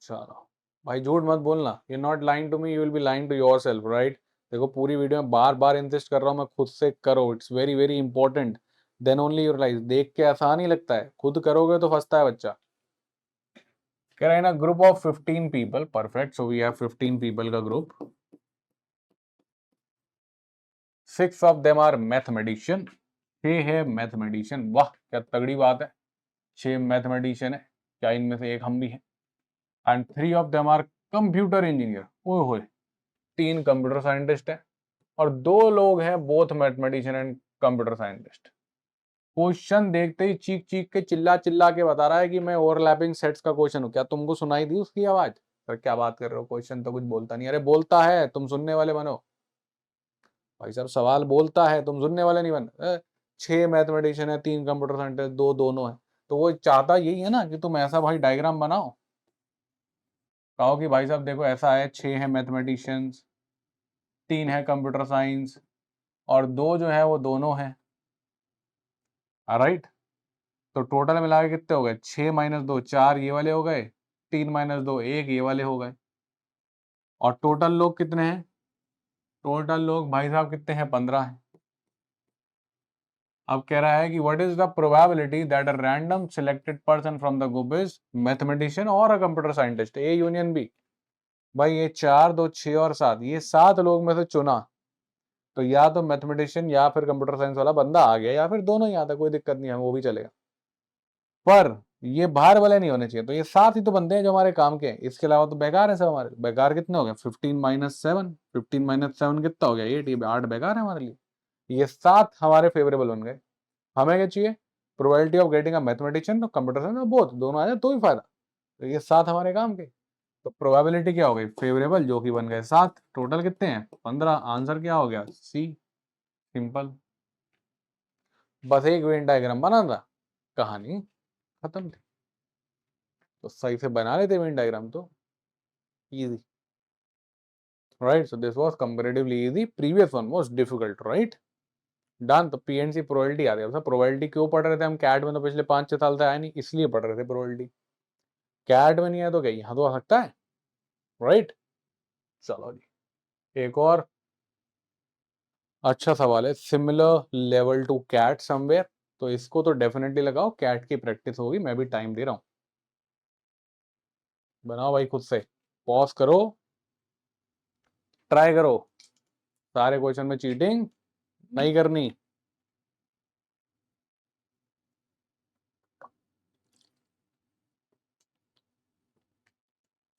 चलो भाई, झूठ मत बोलना, you not lying to me, you will be lying to yourself, right. देखो पूरी वीडियो में बार बार इंसिस्ट कर रहा हूँ मैं, खुद से करो, it's very very important. Then only you realize, देख के आसान ही लगता है, खुद करोगे तो फंसता है बच्चा। कह रहे हैं ना, group of 15 people, perfect, so we have 15 people का group. 6 of them are mathematician, 6 है मैथमेटिशियन, वाह क्या तगड़ी बात है, 6 मैथमेटिशियन है, क्या इनमें से एक हम भी हैं। And 3 of them are computer engineer, ओए होए, 3 कंप्यूटर साइंटिस्ट हैं, और 2 लोग हैं both mathematician and computer scientist. Question देखते ही चीख चीख के चिल्ला चिल्ला के बता रहा है कि मैं ओवरलैपिंग सेट्स का क्वेश्चन हूँ। क्या तुमको सुनाई दी उसकी आवाज? सर क्या बात कर रहे हो, क्वेश्चन तो कुछ बोलता नहीं। अरे बोलता है, तुम सुनने वाले बनो भाई साहब, सवाल बोलता है, तुम सुनने वाले नहीं बन। 6 मैथमेटिशियन है, 3 कंप्यूटर साइंटिस्ट, 2 दोनों है, तो वो चाहता यही है ना कि तुम ऐसा भाई डायग्राम बनाओ, कहो कि भाई साहब देखो ऐसा है, 6 है मैथमेटिशियंस, 3 है कंप्यूटर साइंस, और 2 जो है वो दोनों है, राइट। तो टोटल मिला के कितने हो गए, 6 माइनस 2 4 ये वाले हो गए, 3 माइनस 2 1 ये वाले हो गए, और टोटल लोग कितने हैं, टोटल लोग भाई साहब कितने हैं, 15 हैं। अब कह रहा है कि what is the probability that a random selected person from the group is mathematician और a computer scientist, A union B. भाई ये 4 2 6 और 7, ये 7 लोग में से चुना, तो या तो मैथमेटिशियन या फिर कंप्यूटर साइंस वाला बंदा आ गया, या फिर दोनों ही आता, कोई दिक्कत नहीं है, वो भी चलेगा, पर ये बाहर वाले नहीं होने चाहिए। तो ये 7 ही तो बंदे हैं जो हमारे काम के हैं, इसके अलावा तो बेकार है सब हमारे। बेकार कितने हो गए, 15 - 7, 15 - 7 कितना हो गया, 8, 8 बेकार है हमारे लिए। ये 7 हमारे फेवरेबल बन गए। हमें क्या चाहिए, probability of getting a mathematician, तो कंप्यूटर साइंस बोथ दोनों आ जाए तो ही फायदा। तो ये 7 हमारे काम के, तो प्रोबेबिलिटी क्या हो गई, फेवरेबल, जो कि बन गए 7। टोटल कितने हैं, 15। आंसर क्या हो गया, सी, सिंपल। बस एक वेन डायग्राम बना था, कहानी खत्म थी। तो सही से बना लेते वेन डायग्राम तो easy, right. So this was comparatively easy, previous one was difficult, right. Done. तो पीएनसी प्रोबेबिलिटी आ गया। प्रोबेबिलिटी क्यों पढ़ रहे थे हम, कैट में तो पिछले 5 6 साल से आया नहीं, इसलिए पढ़ रहे थे प्रोबेबिलिटी। कैट में नहीं है तो क्या यहाँ तो आ सकता है, राइट। चलो जी, एक और अच्छा सवाल है, similar level to CAT somewhere, तो इसको तो डेफिनेटली लगाओ, कैट की प्रैक्टिस होगी, मैं भी टाइम दे रहा हूं। बनाओ भाई खुद से, पॉज करो, ट्राई करो, सारे क्वेश्चन में चीटिंग नहीं करनी।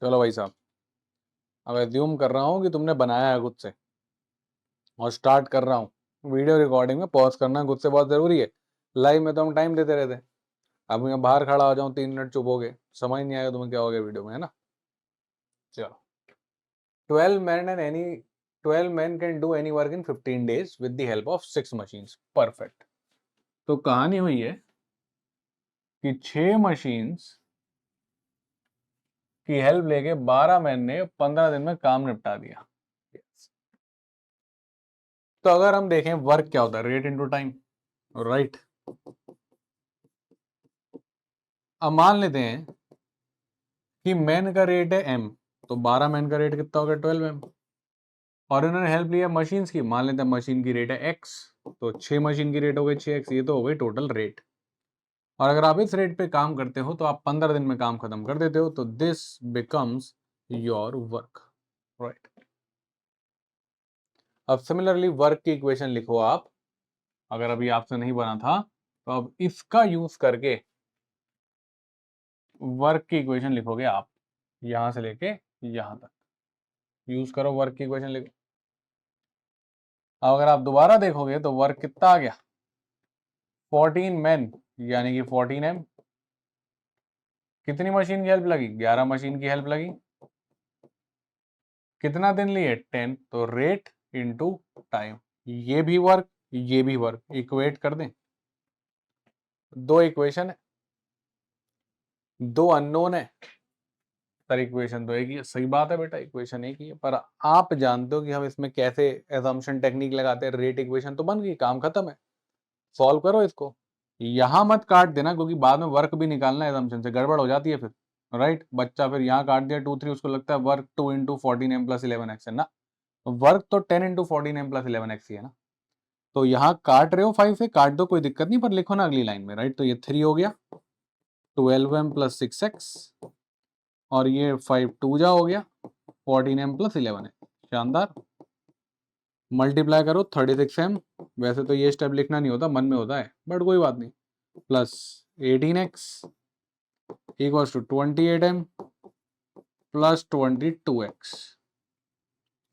चलो भाई साहब, अब एज्यूम कर रहा हूं कि तुमने बनाया है खुद से, और स्टार्ट कर रहा हूँ। वीडियो रिकॉर्डिंग में पॉज करना खुद से बहुत जरूरी है, लाइव में तो हम टाइम देते रहते हैं। अब मैं बाहर खड़ा हो जाऊं 3 मिनट चुप हो गए, समझ नहीं आएगा तुम्हें क्या हो गया वीडियो में, है ना। चलो, 12 men and any 12 men can do any work in 15 days with the help of 6 machines, perfect. तो कहानी हुई है कि 6 मशीन्स की हेल्प लेके 12 मैन ने 15 दिन में काम निपटा दिया। तो अगर हम देखें वर्क क्या होता है, रेट इनटू टाइम, राइट। अब मान लेते हैं कि मैन का रेट है एम, तो 12 मैन का रेट कितना होगा, 12 एम। और इन्होंने हेल्प लिया मशीन्स की, मान लेते हैं मशीन की रेट है एक्स, तो 6 मशीन की रेट हो गई 6x, ये तो हो गई टोटल रेट। और अगर आप इस रेट पे काम करते हो तो आप 15 दिन में काम खत्म कर देते हो, तो this becomes your work, right. अब सिमिलरली वर्क की इक्वेशन लिखो आप, अगर अभी आपसे नहीं बना था तो अब इसका यूज करके वर्क की इक्वेशन लिखोगे आप, यहां से लेके यहां तक यूज करो, वर्क की इक्वेशन लिखो। अब अगर आप दोबारा देखोगे तो वर्क कितना आ गया, 14 मैन, यानी कि 14 एम, कितनी मशीन की हेल्प लगी? 11 मशीन की हेल्प लगी। कितना दिन लिए? 10। तो रेट इंटू टाइम, ये भी वर्क ये भी वर्क, इक्वेट कर दें। दो इक्वेशन है, दो अननोन है, पर इक्वेशन तो एक ही है। सही बात है बेटा, इक्वेशन एक ही है, पर आप जानते हो कि हम इसमें कैसे एजम्पशन टेक्निक लगाते हैं। रेट इक्वेशन तो बन गई, काम खत्म है, सॉल्व करो इसको। यहां मत काट देना, क्योंकि बाद में वर्क भी निकालना है, एजम्पशन से गड़बड़ हो जाती है फिर, राइट। बच्चा फिर यहाँ काट दिया 2 3, उसको लगता है work 2 into 14m plus 11x है ना, वर्क तो 10 इंटू 14m प्लस 11x ही है ना। तो यहाँ काट रहे हो 5 से, काट दो, कोई दिक्कत नहीं, पर लिखो ना अगली लाइन में, राइट। तो ये 3 हो गया, 12m प्लस 6x, और ये 5 2 जा हो गया, 14m प्लस 11 है। शानदार। मल्टीप्लाई करो 36m, वैसे तो ये स्टेप लिखना नहीं होता, मन में होता है, बट कोई बात नहीं, plus 18x equals to 28m plus 22x।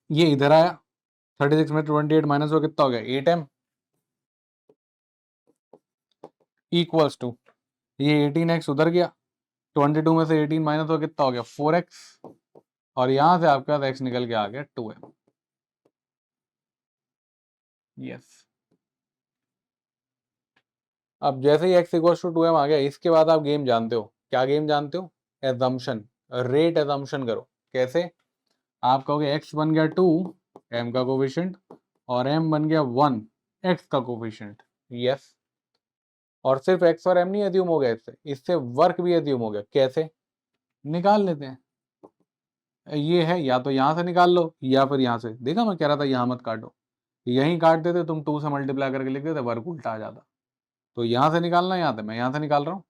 ये इधर आया, 36 में 28 माइनस हो कितना हो गया? 8m इक्वल्स टू, ये 18x उधर गया, 22 में से 18 माइनस हो कितना हो गया? 4x, और यहां से आपके पास x निकल के आ गया 2m। यस। अब जैसे ही x इक्वल्स टू 2m आ गया, इसके बाद आप गेम जानते हो, क्या गेम जानते हो? एजम्पशन, रेट एजम्पशन करो। कैसे? आप कहोगे x बन गया 2, m का कोफिशिएंट, और m बन गया 1, x का कोफिशिएंट। यस। और सिर्फ x और m नहीं एज्यूम हो गया, इससे इससे वर्क भी एज्यूम हो गया। कैसे? निकाल लेते हैं। ये है, या तो यहां से निकाल लो या फिर यहां से। देखा मैं कह रहा था यहां मत काटो, यहीं काट देते, तुम 2 से मल्टीप्लाई करके लिख देते, वर्क उल्टा आ जाता। तो यहां से निकालना, यहाँ से मैं यहां से निकाल रहा हूँ।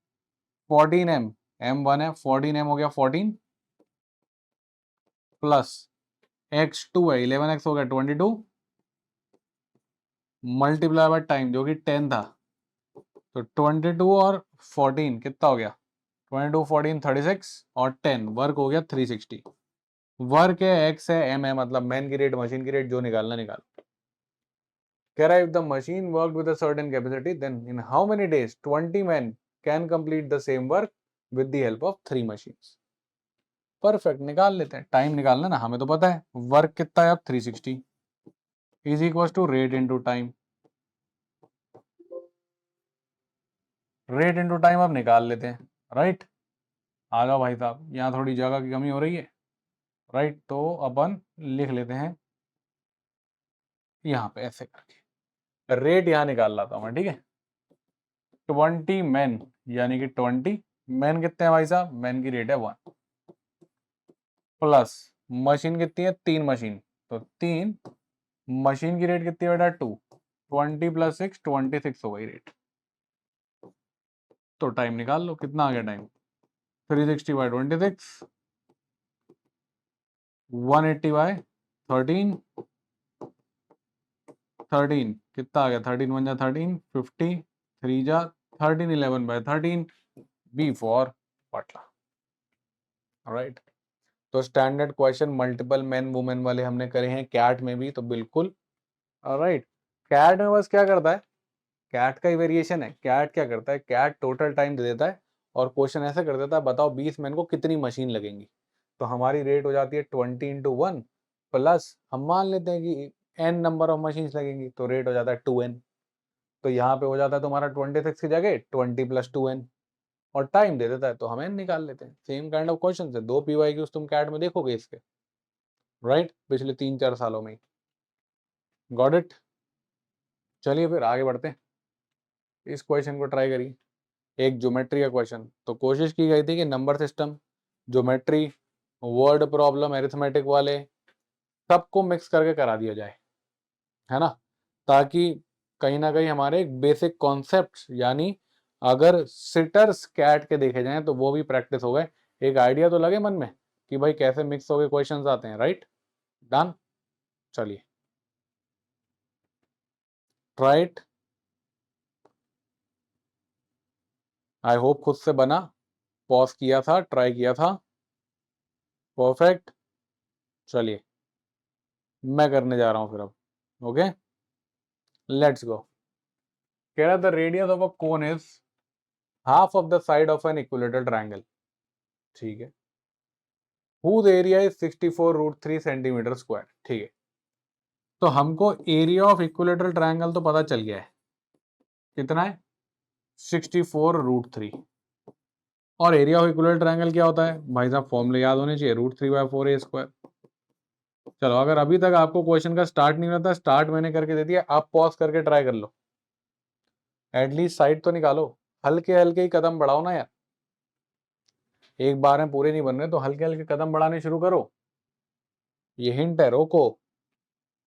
14m, m1 है, 14m हो गया 14, प्लस x2 है 11x हो गया 22, मल्टीप्लाई बाय टाइम जो कि 10 था। तो 22 और 14 कितना हो गया? 22 14 36, और 10 वर्क हो गया 360। वर्क है, x है, m है, मतलब मैन की रेट, मशीन की रेट, जो निकालना निकाल। कह रहा है, if the machine worked with a certain capacity, then in how many days 20 men can complete the same work with the help of 3 machines? Perfect, निकाल लेते हैं। टाइम निकालना ना, हमें तो पता है वर्क कितना है अब 360 is equal to rate into time. Rate into time अब निकाल लेते हैं, राइट। आ जाओ भाई साहब, यहाँ थोड़ी जगह की कमी हो रही है, राइट। तो अपन लिख लेते हैं यहाँ पे ऐसे करके, रेट यहाँ निकाल लाता हूँ मैं, ठीक है। 20 मैन, यानी कि 20 मैन कितने हैं भाई साहब? मैन की रेट है 1, प्लस मशीन कितनी है? 3 मशीन, तो 3 मशीन की रेट कितनी है बेटा? 2, 20 प्लस 6 26 हो गई रेट। तो टाइम निकाल लो, कितना आ गया टाइम? 360 बाई 26, 180 बाय 13, 13 कितना आ गया? 13 1 जा 13, 50, 3 जा 13, 11 बाय 13, बी फॉर पाटला, राइट। तो standard question multiple man women वाले हमने करे हैं कैट में भी, तो बिल्कुल, राइट। कैट में बस क्या करता है, कैट का ही वेरिएशन है। कैट क्या करता है, कैट टोटल टाइम दे देता है और क्वेश्चन ऐसे कर देता है, बताओ 20 मैन को कितनी मशीन लगेंगी। तो हमारी रेट हो जाती है 20 इंटू 1, प्लस हम मान लेते हैं कि n नंबर ऑफ मशीन लगेंगी, तो रेट हो जाता है 2n। तो यहाँ पे हो जाता है तुम्हारा 26 की जगह 20 प्लस 2n, और टाइम दे देता है, तो हम n निकाल लेते हैं। सेम काइंड ऑफ क्वेश्चन है, 2 PYQs तुम कैट में देखोगे इसके, राइट, पिछले 3 4 सालों में। Got it. चलिए फिर आगे बढ़ते हैं, इस क्वेश्चन को ट्राई करिए। एक ज्योमेट्री का क्वेश्चन, तो कोशिश की गई थी कि number system, geometry, word problem, arithmetic वाले सबको मिक्स करके करा दिया जाए, है ना, ताकि कहीं ना कहीं हमारे बेसिक कॉन्सेप्ट, यानी अगर सिटर्स कैट के देखे जाएं तो वो भी प्रैक्टिस हो गए, एक आइडिया तो लगे मन में कि भाई कैसे मिक्स हो गए क्वेश्चंस आते हैं, राइट। डन। चलिए, राइट। आई होप खुद से बना, पॉज किया था, ट्राई किया था, परफेक्ट। चलिए मैं करने जा रहा हूं फिर अब, ओके, लेट्स गो। कह रहा the radius of a cone is half of the side of an equilateral triangle. ठीक है, whose area is 64√3 centimetre square. ठीक है, तो हमको एरिया ऑफ इक्विलेटरल ट्रायंगल तो पता चल गया है, कितना है 64√3। और एरिया ऑफ इक्विलेटरल ट्रायंगल क्या होता है भाई साहब, फॉर्मूले याद होने चाहिए, √3/4a²। चलो, अगर अभी तक आपको क्वेश्चन का स्टार्ट नहीं रहता, स्टार्ट मैंने करके दे दिया, आप पॉज करके ट्राई कर लो, एटलीस्ट साइड तो निकालो, हल्के हल्के ही कदम बढ़ाओ ना यार, एक बार में पूरे नहीं बन रहे, तो हल्के हल्के कदम बढ़ाने शुरू करो। ये हिंट है, रोको,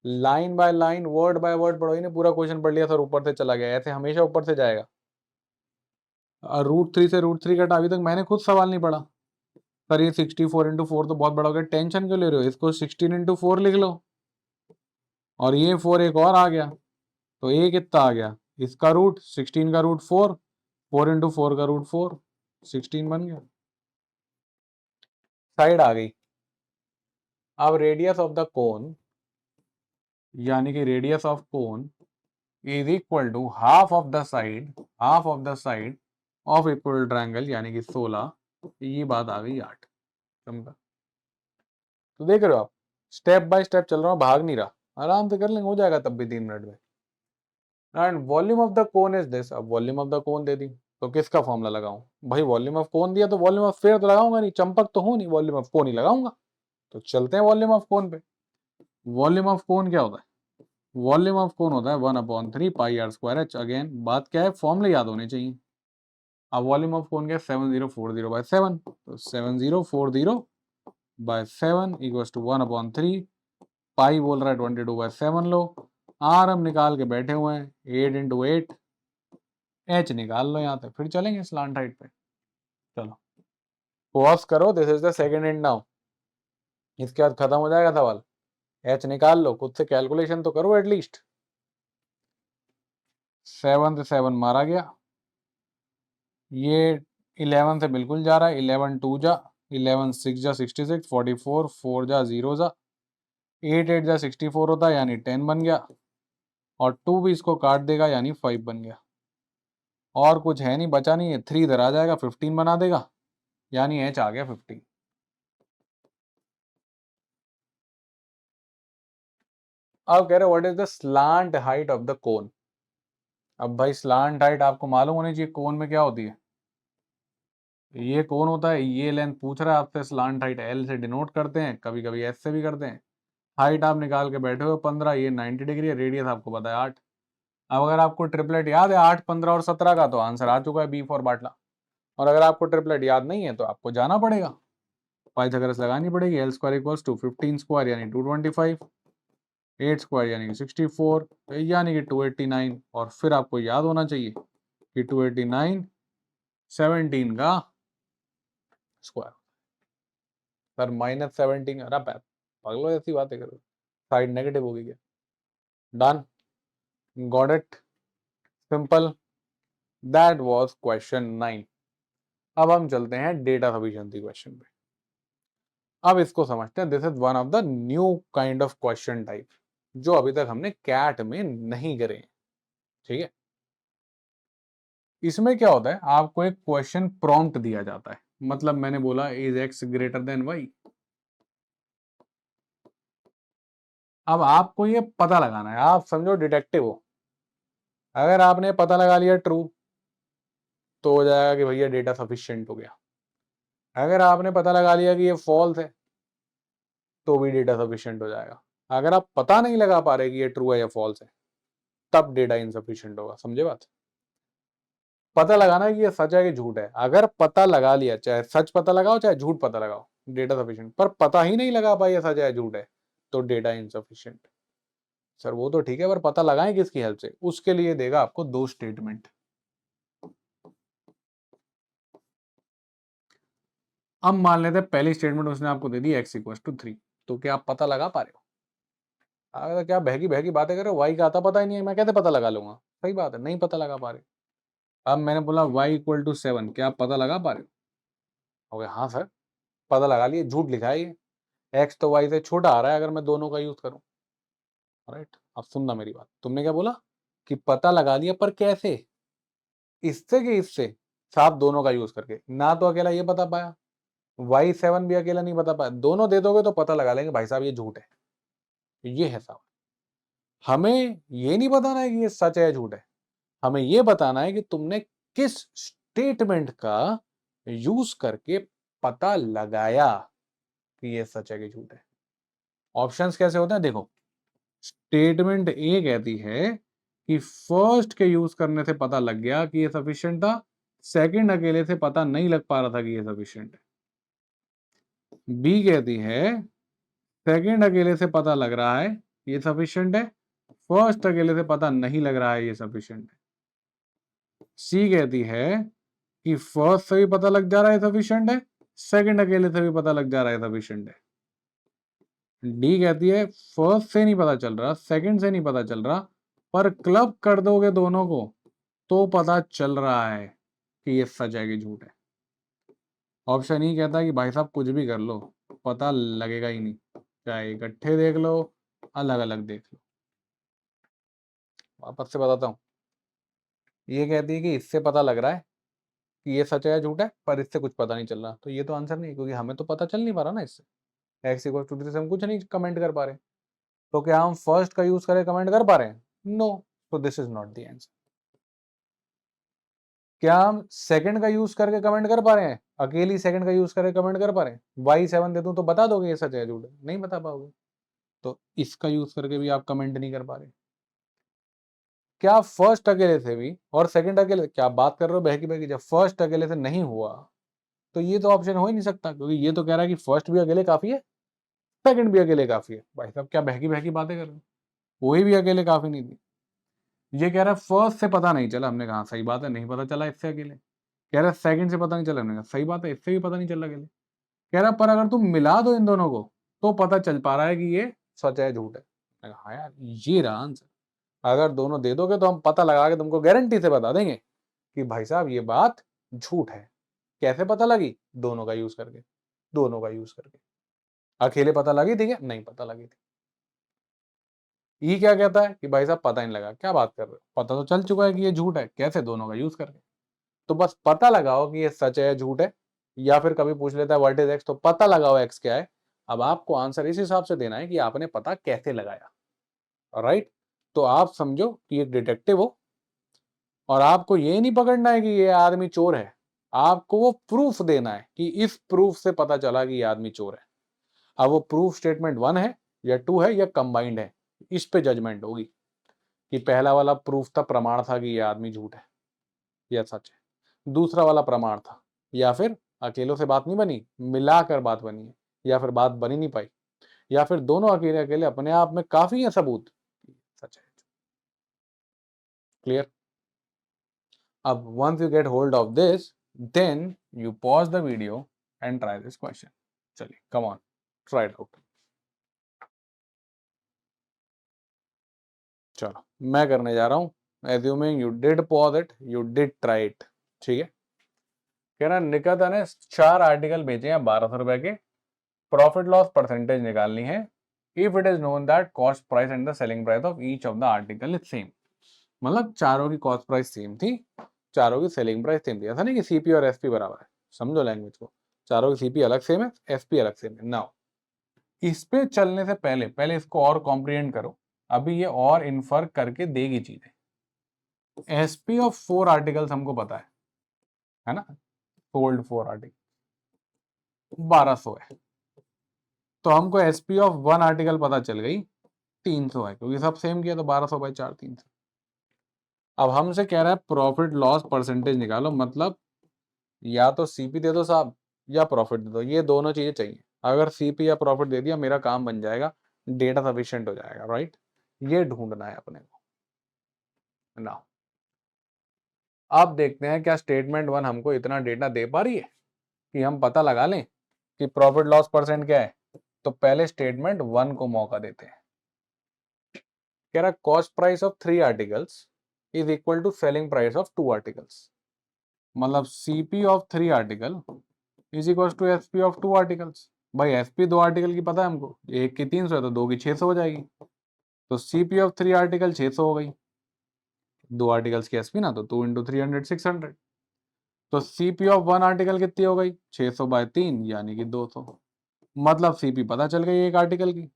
line by line word by word पढ़ो ही नहीं, पूरा क्वेश्चन पढ़ लिया सर ऊपर से चला गया, ऐसे हमेशा ऊपर से जाएगा। √3 से √3 कटा, अभी तक मैंने खुद सवाल नहीं पढ़ा, सर ये 64 × 4 तो बहुत बड़ा हो गया, टेंशन क्यों ले रहे हो, इसको 16 × 4 लिख लो, और ये 4 एक और आ गया, तो ये कितना आ गया, इसका रूट 16 का रूट 4, 4 × 4 का रूट 4, 16 बन गया, साइड आ गई। अब रेडियस ऑफ द कोन, यानी कि radius of cone is equal to half of the side, half of the side of equal triangle, यानी कि 16, ये बात आ गई 8। समझा? तो देख रहे हो आप, स्टेप बाय स्टेप चल रहा हूं, भाग नहीं रहा, आराम से कर लेंगे, हो जाएगा तब भी 3 मिनट में। And volume of the cone is this, अब वॉल्यूम ऑफ द कोन दे दी, तो किसका फॉर्मूला लगाऊं भाई, वॉल्यूम ऑफ कोन दिया तो वॉल्यूम ऑफ स्फीयर तो लगाऊंगा नहीं, चंपक तो हूं नहीं, वॉल्यूम ऑफ कोन ही लगाऊंगा। तो चलते हैं वॉल्यूम ऑफ कोन पे। वॉल्यूम ऑफ कोन क्या होता है, वॉल्यूम ऑफ कोन होता है 1/3 πr²h। अगेन बात क्या है, फॉर्मूले याद होने चाहिए। अब वॉल्यूम ऑफ कोन क्या है, 7040/7, तो 7040/7 इक्वल्स टू 1/3, पाई बोल रहा है 22/7 लो, आर हम निकाल के बैठे हुए हैं, 8 × 8, एच निकाल लो यहाँ पे, फिर चलेंगे स्लांट हाइट पे। चलो पॉज करो, this is the second and now, इसके बाद खत्म हो जाएगा सवाल, एच निकाल लो, खुद से कैलकुलेशन तो करो एटलीस्ट। 7 से 7 मारा गया, ये 11 से बिल्कुल जा रहा है, 11 2 जा, 11 6 जा 66, 44 4 जा 0 जा, 8 8 जा 64 होता है, यानी 10 बन गया, और 2 भी इसको काट देगा, यानी 5 बन गया, और कुछ है नहीं, बचा नहीं है, 3 इधर आ जाएगा, 15 बना देगा, यानी एच आ गया 15। अब कह रहे what is the slant height of the cone. अब भाई स्लांट हाइट आपको मालूम होनी चाहिए, कोन में क्या होती है, ये कोन होता है, ये लेंथ पूछ रहा है आपसे, स्लांट हाइट एल से डिनोट करते हैं, कभी कभी एस से भी करते हैं। हाइट आप निकाल के बैठे हो 15, ये 90 डिग्री है, रेडियस आपको पता है 8। अब अगर आपको ट्रिपलेट याद है 8 15 और 17 का, तो आंसर आ चुका है बी फॉर बाटला। और अगर आपको ट्रिपलेट याद नहीं है तो आपको जाना पड़ेगा, पाइथागोरस लगानी पड़ेगी, L² इक्वल्स टू 15² यानी 225, 8² यानी कि 64, यानी कि 289, और फिर आपको याद होना चाहिए कि 289 17 का स्क्वायर। सर -17, अरे पगलो ऐसी बातें करो, साइड नेगेटिव होगी क्या, done, got it, simple, that was question 9। अब हम चलते हैं डेटा सफिशिएंसी क्वेश्चन पे। अब इसको समझते हैं, this is one of the new kind of question type, जो अभी तक हमने कैट में नहीं करे, ठीक है। इसमें क्या होता है, आपको एक क्वेश्चन प्रॉम्प्ट दिया जाता है, मतलब मैंने बोला is x greater than y, अब आपको ये पता लगाना है, आप समझो डिटेक्टिव हो, अगर आपने पता लगा लिया ट्रू, तो हो जाएगा कि भैया डेटा सफिशिएंट हो गया, अगर आपने पता लगा लिया कि ये फॉल्स है, तो भी डेटा सफिशिएंट हो जाएगा। अगर आप पता नहीं लगा पा रहे कि ये ट्रू है या फॉल्स है, तब डेटा इनसफिशिएंट होगा, समझे बात। पता लगाना है कि ये सच है कि झूठ है, अगर पता लगा लिया, चाहे सच पता लगाओ चाहे झूठ पता लगाओ, डेटा सफिशिएंट, पर पता ही नहीं लगा पाया सच है झूठ है, तो डेटा इनसफिशिएंट। सर वो तो ठीक है, पर पता लगाएं किसकी हेल्प से, उसके लिए देगा आपको 2 स्टेटमेंट। अब मान लेते हैं पहली स्टेटमेंट उसने आपको दे दी x = 3, तो क्या आप पता लगा पा रहे हो, अगर क्या बहकी बहकी बातें कर रहे हो, y का आता पता ही नहीं है, मैं कैसे पता लगा लूंगा, सही बात है, नहीं पता लगा पा रहे। अब मैंने बोला y = 7, क्या आप पता लगा पा रहे हो गया, हाँ सर पता लगा लिए, झूठ लिखा है ये, x तो y से छोटा आ रहा है अगर मैं दोनों का यूज करूं, राइट। अब सुनना मेरी बात, तुमने क्या बोला कि पता लगा लिया, पर कैसे, इससे कि इससे, साफ दोनों का यूज करके, ना तो अकेला ये बता पाया, y7 भी अकेला नहीं बता पाया, दोनों दे दोगे तो पता लगा लेंगे भाई साहब ये झूठ है। ये है सवाल। हमें ये नहीं बताना है कि ये सच है या झूठ है, हमें ये बताना है कि तुमने किस स्टेटमेंट का यूज करके पता लगाया कि ये सच है कि झूठ है। ऑप्शंस कैसे होते हैं देखो, स्टेटमेंट ए कहती है कि फर्स्ट के यूज करने से पता लग गया कि ये सफिशिएंट था, सेकंड अकेले से पता नहीं लग पा रहा था कि ये सफिशिएंट है। बी कहती है सेकंड अकेले से पता लग रहा है ये सफिशिएंट है, फर्स्ट अकेले से पता नहीं लग रहा है ये सफिशिएंट है। सी कहती है कि फर्स्ट से भी पता लग जा रहा है सफिशिएंट है, सेकंड अकेले से भी पता लग जा रहा है सफिशिएंट है। डी कहती है फर्स्ट से नहीं पता चल रहा, सेकंड से नहीं पता चल रहा, पर क्लब कर दोगे दोनों को तो पता चल रहा है कि ये सच है कि झूठ है। ऑप्शन ई कहता है कि भाई साहब कुछ भी कर लो पता लगेगा ही नहीं, चाहे इकट्ठे देख लो अलग अलग देख लो। वापस से बताता हूँ, ये कहती है कि इससे पता लग रहा है कि ये सच है या झूठ है, पर इससे कुछ पता नहीं चल रहा, तो ये तो आंसर नहीं, क्योंकि हमें तो पता चल नहीं पा रहा ना इससे। एक्स इक्वल टू 3 से हम कुछ नहीं कमेंट कर पा रहे, तो क्या हम फर्स्ट का यूज करके कमेंट कर पा रहे हैं? नो, तो this is not the answer. क्या हम सेकंड का यूज करके कमेंट कर पा रहे हैं? अकेली सेकंड का यूज करके कमेंट कर पा रहे हैं? y7 दे दूं तो बता दोगे ये सच है झूठ है? नहीं बता पाओगे, तो इसका यूज करके भी आप कमेंट नहीं कर पा रहे। क्या फर्स्ट अकेले से भी और सेकंड अकेले, क्या बात कर रहे हो बहकी बहकी, जब फर्स्ट अकेले से नहीं हुआ तो ये तो ऑप्शन हो ही नहीं सकता, क्योंकि ये तो कह रहा है कि फर्स्ट भी अकेले काफी है, सेकंड भी अकेले काफी है। भाई साहब क्या बहकी बहकी बातें कर रहे हो, कोई भी अकेले काफी नहीं थी। ये कह रहा है फर्स्ट से पता नहीं चला, हमने कहा सही बात है, नहीं पता चला इससे अकेले। कह रहा है सेकंड से पता नहीं चला, हमने कहा सही बात है, इससे भी पता नहीं चला अकेले। कह रहा पर अगर तुम मिला दो इन दोनों को तो पता चल पा रहा है कि ये सच है झूठ है। मैंने कहा हाँ यार ये रहा आंसर, अगर दोनों दे दोगे तो हम पता लगा के तुमको गारंटी से बता देंगे कि भाई साहब ये बात झूठ है। कैसे पता लगी? दोनों का यूज करके, दोनों का यूज करके। अकेले पता लगी थी क्या? नहीं पता लगी थी। ये क्या कहता है कि भाई साहब पता नहीं लगा, क्या बात कर रहे हो, पता तो चल चुका है कि ये झूठ है, कैसे? दोनों का यूज करके। तो बस पता लगाओ कि ये सच है या झूठ है, या फिर कभी पूछ लेता है व्हाट इज एक्स, तो पता लगाओ एक्स क्या है। अब आपको आंसर इस हिसाब से देना है कि आपने पता कैसे लगाया, राइट? तो आप समझो कि एक डिटेक्टिव हो और आपको ये नहीं पकड़ना है कि ये आदमी चोर है, आपको वो प्रूफ देना है कि इस प्रूफ से पता चला कि ये आदमी चोर है। अब वो प्रूफ स्टेटमेंट 1 है या 2 है या कंबाइंड है, इस पे जजमेंट होगी कि पहला वाला प्रूफ था, प्रमाण था कि ये आदमी झूठ है या सच है, दूसरा वाला प्रमाण था, या फिर अकेलों से बात नहीं बनी, मिलाकर बात बनी है, या फिर बात बनी नहीं पाई, या फिर दोनों अकेले अकेले अपने आप में काफी है सबूत, सच है। क्लियर? अब once you get hold of this, then you pause the video and try this question. चलिए, come on, try it out. चलो मैं करने जा रहा हूं, assuming you did pause it, you did try it. ठीक है? कह रहा निकिता ने 4 आर्टिकल बेचे हैं 1200 रुपए के, प्रॉफिट लॉस परसेंटेज निकालनी है if it is known that cost price and the selling price of each of the article is same. मतलब चारों की कॉस्ट प्राइस सेम थी, चारों की सेलिंग प्राइस सेम थी, ऐसा नहीं कि सीपी और एसपी बराबर है, समझो लैंग्वेज को, चारों की सीपी अलग सेम है, एसपी अलग सेम है। नाउ इस पे चलने से पहले पहले इसको और कॉम्प्रिहेंड करो, अभी ये और इन्फर करके देगी चीजें। एसपी ऑफ 4 आर्टिकल्स हमको पता है ना, सोल्ड 4 आर्टिकल 1200 है, तो हमको एसपी ऑफ 1 आर्टिकल पता चल गई 300 है, क्योंकि सब सेम किया तो 1200 बाई 4 300। अब हमसे कह रहा है प्रॉफिट लॉस परसेंटेज निकालो, मतलब या तो सीपी दे दो साहब या प्रॉफिट दे दो, ये दोनों चीजें चाहिए। अगर सीपी या प्रॉफिट दे दिया मेरा काम बन जाएगा, डेटा सफिशिएंट हो जाएगा, राइट? ये ढूंढना है अपने को ना। अब देखते हैं क्या स्टेटमेंट 1 हमको इतना डेटा दे पा रही है कि हम पता लगा लें कि प्रॉफिट लॉस परसेंट क्या है। तो पहले स्टेटमेंट 1 को मौका देते हैं। कह रहा cost price of 3 articles is equal to selling price of 2 articles, मतलब CP of 3 article is equal to SP of 2 articles. भाई एसपी 2 आर्टिकल की पता है हमको, एक की 300 है तो 2 की 600 हो जाएगी, तो सीपी ऑफ 3 आर्टिकल 600 हो गई, 2 आर्टिकल्स की एसपी ना, तो 2 इंटू 300 600। तो सीपी ऑफ वन आर्टिकल कितनी हो गई? 600/3 यानी कि 200। मतलब सीपी पता चल गई एक आर्टिकल की,